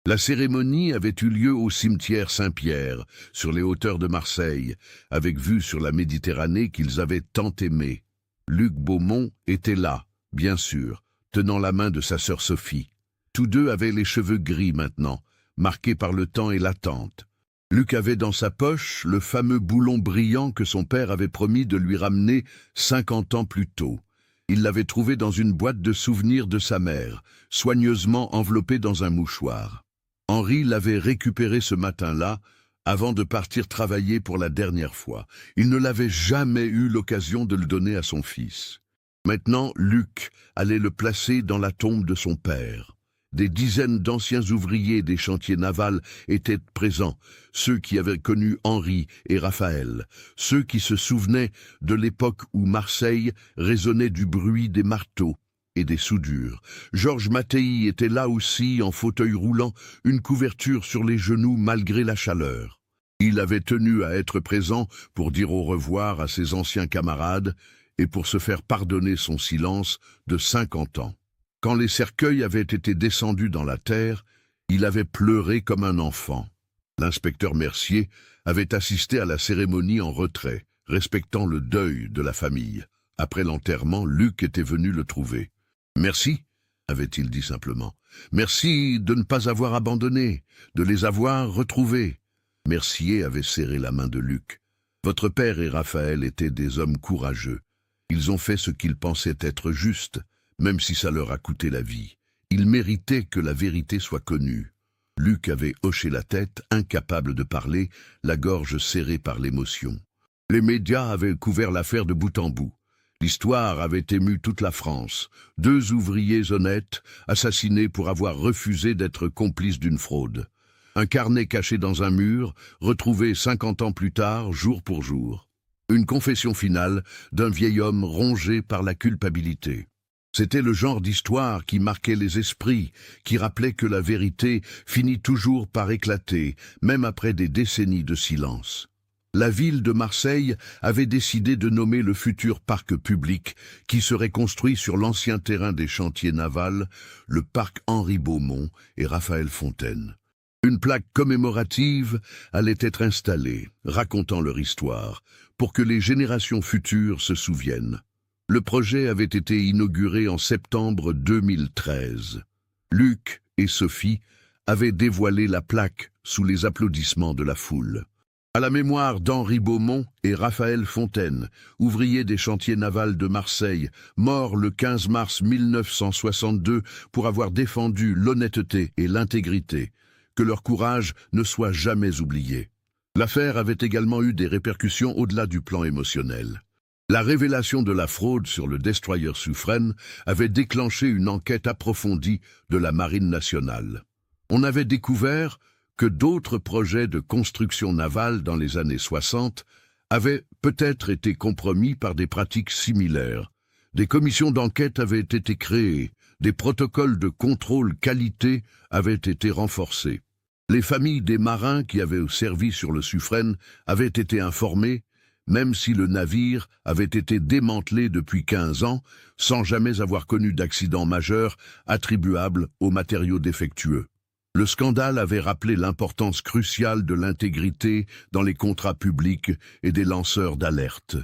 La cérémonie avait eu lieu au cimetière Saint-Pierre, sur les hauteurs de Marseille, avec vue sur la Méditerranée qu'ils avaient tant aimée. Luc Beaumont était là, bien sûr, tenant la main de sa sœur Sophie. Tous 2 avaient les cheveux gris maintenant, marqués par le temps et l'attente. Luc avait dans sa poche le fameux boulon brillant que son père avait promis de lui ramener 50 ans plus tôt. Il l'avait trouvé dans une boîte de souvenirs de sa mère, soigneusement enveloppée dans un mouchoir. Henri l'avait récupéré ce matin-là, avant de partir travailler pour la dernière fois. Il ne l'avait jamais eu l'occasion de le donner à son fils. Maintenant, Luc allait le placer dans la tombe de son père. Des dizaines d'anciens ouvriers des chantiers navals étaient présents, ceux qui avaient connu Henri et Raphaël, ceux qui se souvenaient de l'époque où Marseille résonnait du bruit des marteaux et des soudures. Georges Mattei était là aussi, en fauteuil roulant, une couverture sur les genoux malgré la chaleur. Il avait tenu à être présent pour dire au revoir à ses anciens camarades et pour se faire pardonner son silence de 50 ans. Quand les cercueils avaient été descendus dans la terre, Il avait pleuré comme un enfant. L'inspecteur Mercier avait assisté à la cérémonie en retrait, respectant le deuil de la famille. Après l'enterrement, Luc était venu le trouver. « Merci », avait-il dit simplement. « Merci de ne pas avoir abandonné, de les avoir retrouvés. » Mercier avait serré la main de Luc. « Votre père et Raphaël étaient des hommes courageux. Ils ont fait ce qu'ils pensaient être juste, même si ça leur a coûté la vie. Ils méritaient que la vérité soit connue. » Luc avait hoché la tête, incapable de parler, la gorge serrée par l'émotion. Les médias avaient couvert l'affaire de bout en bout. L'histoire avait ému toute la France. 2 ouvriers honnêtes, assassinés pour avoir refusé d'être complices d'une fraude. Un carnet caché dans un mur, retrouvé 50 ans plus tard, jour pour jour. Une confession finale d'un vieil homme rongé par la culpabilité. C'était le genre d'histoire qui marquait les esprits, qui rappelait que la vérité finit toujours par éclater, même après des décennies de silence. La ville de Marseille avait décidé de nommer le futur parc public, qui serait construit sur l'ancien terrain des chantiers navals, le parc Henri Beaumont et Raphaël Fontaine. Une plaque commémorative allait être installée, racontant leur histoire, pour que les générations futures se souviennent. Le projet avait été inauguré en septembre 2013. Luc et Sophie avaient dévoilé la plaque sous les applaudissements de la foule. À la mémoire d'Henri Beaumont et Raphaël Fontaine, ouvriers des chantiers navals de Marseille, morts le 15 mars 1962 pour avoir défendu l'honnêteté et l'intégrité, que leur courage ne soit jamais oublié. L'affaire avait également eu des répercussions au-delà du plan émotionnel. La révélation de la fraude sur le destroyer Suffren avait déclenché une enquête approfondie de la Marine nationale. On avait découvert que d'autres projets de construction navale dans les années 60 avaient peut-être été compromis par des pratiques similaires. Des commissions d'enquête avaient été créées, des protocoles de contrôle qualité avaient été renforcés. Les familles des marins qui avaient servi sur le Suffren avaient été informées, même si le navire avait été démantelé depuis 15 ans, sans jamais avoir connu d'accident majeur attribuable aux matériaux défectueux. Le scandale avait rappelé l'importance cruciale de l'intégrité dans les contrats publics et des lanceurs d'alerte.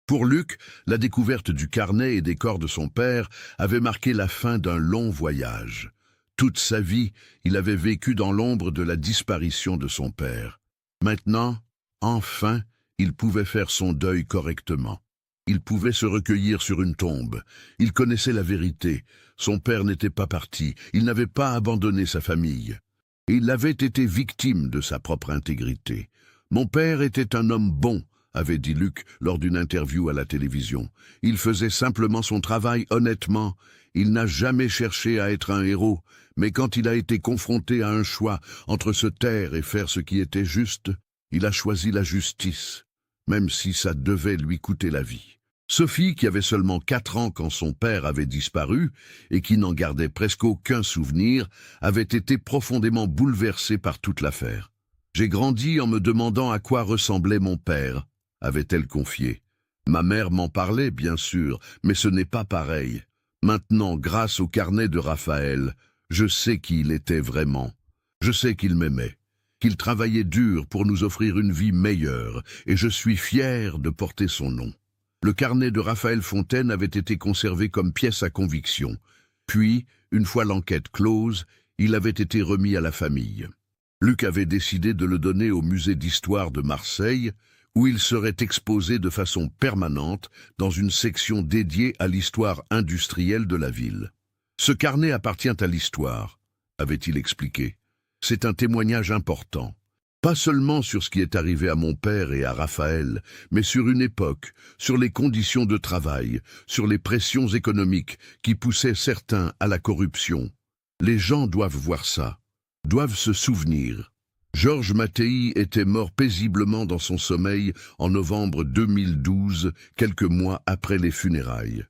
Pour Luc, la découverte du carnet et des corps de son père avait marqué la fin d'un long voyage. Toute sa vie, il avait vécu dans l'ombre de la disparition de son père. Maintenant, enfin, il pouvait faire son deuil correctement. Il pouvait se recueillir sur une tombe. Il connaissait la vérité. Son père n'était pas parti. Il n'avait pas abandonné sa famille. Il avait été victime de sa propre intégrité. « Mon père était un homme bon », avait dit Luc lors d'une interview à la télévision. Il faisait simplement son travail honnêtement. Il n'a jamais cherché à être un héros, mais quand il a été confronté à un choix entre se taire et faire ce qui était juste, il a choisi la justice, même si ça devait lui coûter la vie. Sophie, qui avait seulement 4 ans quand son père avait disparu et qui n'en gardait presque aucun souvenir, avait été profondément bouleversée par toute l'affaire. « J'ai grandi en me demandant à quoi ressemblait mon père », avait-elle confié. « Ma mère m'en parlait, bien sûr, mais ce n'est pas pareil. Maintenant, grâce au carnet de Raphaël, je sais qui il était vraiment. Je sais qu'il m'aimait, qu'il travaillait dur pour nous offrir une vie meilleure, et je suis fier de porter son nom. » Le carnet de Raphaël Fontaine avait été conservé comme pièce à conviction. Puis, une fois l'enquête close, il avait été remis à la famille. Luc avait décidé de le donner au musée d'histoire de Marseille, où il serait exposé de façon permanente dans une section dédiée à l'histoire industrielle de la ville. « Ce carnet appartient à l'histoire », avait-il expliqué. « C'est un témoignage important. Pas seulement sur ce qui est arrivé à mon père et à Raphaël, mais sur une époque, sur les conditions de travail, sur les pressions économiques qui poussaient certains à la corruption. Les gens doivent voir ça, doivent se souvenir. » Georges Mattei était mort paisiblement dans son sommeil en novembre 2012, quelques mois après les funérailles.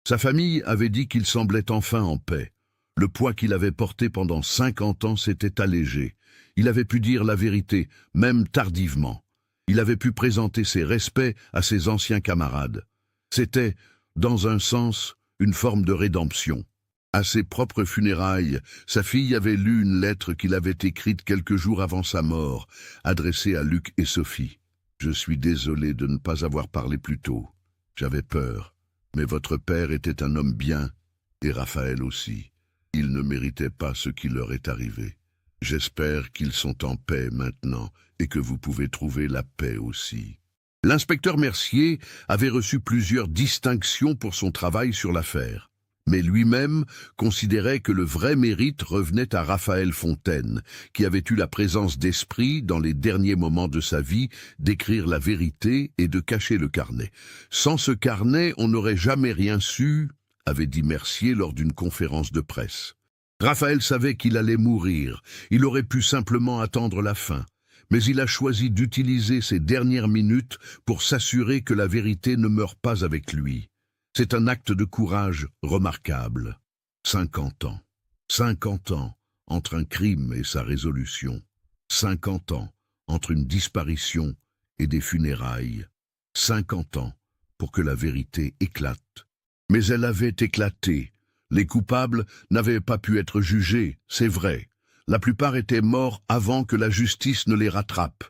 Sa famille avait dit qu'il semblait enfin en paix. Le poids qu'il avait porté pendant 50 ans s'était allégé. Il avait pu dire la vérité, même tardivement. Il avait pu présenter ses respects à ses anciens camarades. C'était, dans un sens, une forme de rédemption. À ses propres funérailles, sa fille avait lu une lettre qu'il avait écrite quelques jours avant sa mort, adressée à Luc et Sophie. « Je suis désolé de ne pas avoir parlé plus tôt. J'avais peur, mais votre père était un homme bien, et Raphaël aussi. Ils ne méritaient pas ce qui leur est arrivé. J'espère qu'ils sont en paix maintenant et que vous pouvez trouver la paix aussi. » L'inspecteur Mercier avait reçu plusieurs distinctions pour son travail sur l'affaire. Mais lui-même considérait que le vrai mérite revenait à Raphaël Fontaine, qui avait eu la présence d'esprit, dans les derniers moments de sa vie, d'écrire la vérité et de cacher le carnet. « Sans ce carnet, on n'aurait jamais rien su », avait dit Mercier lors d'une conférence de presse. Raphaël savait qu'il allait mourir, il aurait pu simplement attendre la fin. Mais il a choisi d'utiliser ses dernières minutes pour s'assurer que la vérité ne meurt pas avec lui. C'est un acte de courage remarquable. 50 ans. 50 ans entre un crime et sa résolution. 50 ans entre une disparition et des funérailles. 50 ans pour que la vérité éclate. Mais elle avait éclaté. Les coupables n'avaient pas pu être jugés, c'est vrai. La plupart étaient morts avant que la justice ne les rattrape.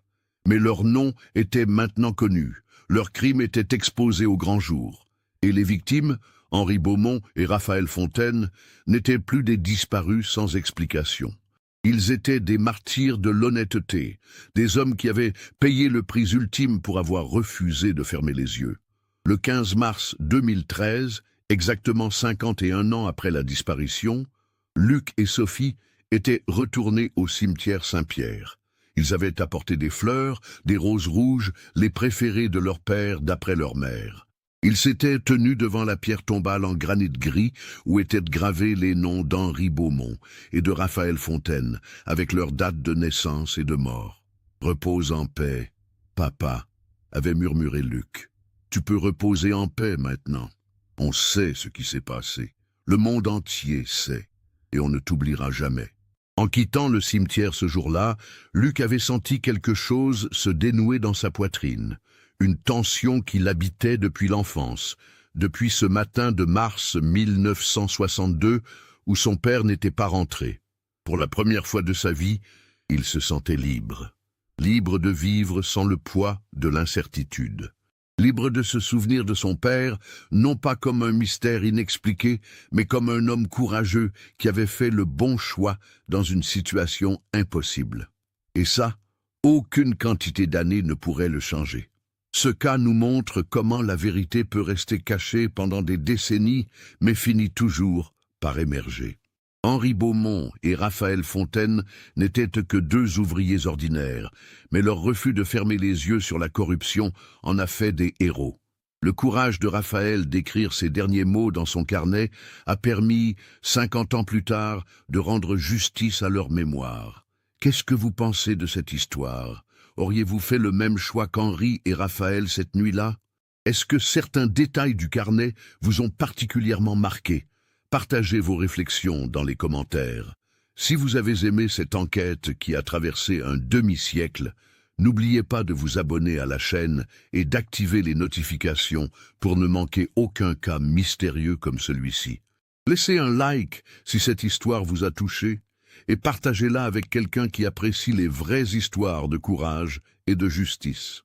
Mais leurs noms étaient maintenant connus. Leurs crimes étaient exposés au grand jour. Et les victimes, Henri Beaumont et Raphaël Fontaine, n'étaient plus des disparus sans explication. Ils étaient des martyrs de l'honnêteté, des hommes qui avaient payé le prix ultime pour avoir refusé de fermer les yeux. Le 15 mars 2013, exactement 51 ans après la disparition, Luc et Sophie étaient retournés au cimetière Saint-Pierre. Ils avaient apporté des fleurs, des roses rouges, les préférées de leur père d'après leur mère. Ils s'étaient tenus devant la pierre tombale en granit gris où étaient gravés les noms d'Henri Beaumont et de Raphaël Fontaine, avec leurs dates de naissance et de mort. « Repose en paix, papa », avait murmuré Luc. « Tu peux reposer en paix maintenant. On sait ce qui s'est passé. Le monde entier sait, et on ne t'oubliera jamais. » En quittant le cimetière ce jour-là, Luc avait senti quelque chose se dénouer dans sa poitrine. Une tension qui l'habitait depuis l'enfance, depuis ce matin de mars 1962 où son père n'était pas rentré. Pour la première fois de sa vie, il se sentait libre. Libre de vivre sans le poids de l'incertitude. Libre de se souvenir de son père, non pas comme un mystère inexpliqué, mais comme un homme courageux qui avait fait le bon choix dans une situation impossible. Et ça, aucune quantité d'années ne pourrait le changer. Ce cas nous montre comment la vérité peut rester cachée pendant des décennies, mais finit toujours par émerger. Henri Beaumont et Raphaël Fontaine n'étaient que deux ouvriers ordinaires, mais leur refus de fermer les yeux sur la corruption en a fait des héros. Le courage de Raphaël d'écrire ses derniers mots dans son carnet a permis, 50 ans plus tard, de rendre justice à leur mémoire. Qu'est-ce que vous pensez de cette histoire ? Auriez-vous fait le même choix qu'Henri et Raphaël cette nuit-là? Est-ce que certains détails du carnet vous ont particulièrement marqué? Partagez vos réflexions dans les commentaires. Si vous avez aimé cette enquête qui a traversé un demi-siècle, n'oubliez pas de vous abonner à la chaîne et d'activer les notifications pour ne manquer aucun cas mystérieux comme celui-ci. Laissez un like si cette histoire vous a touché et partagez-la avec quelqu'un qui apprécie les vraies histoires de courage et de justice.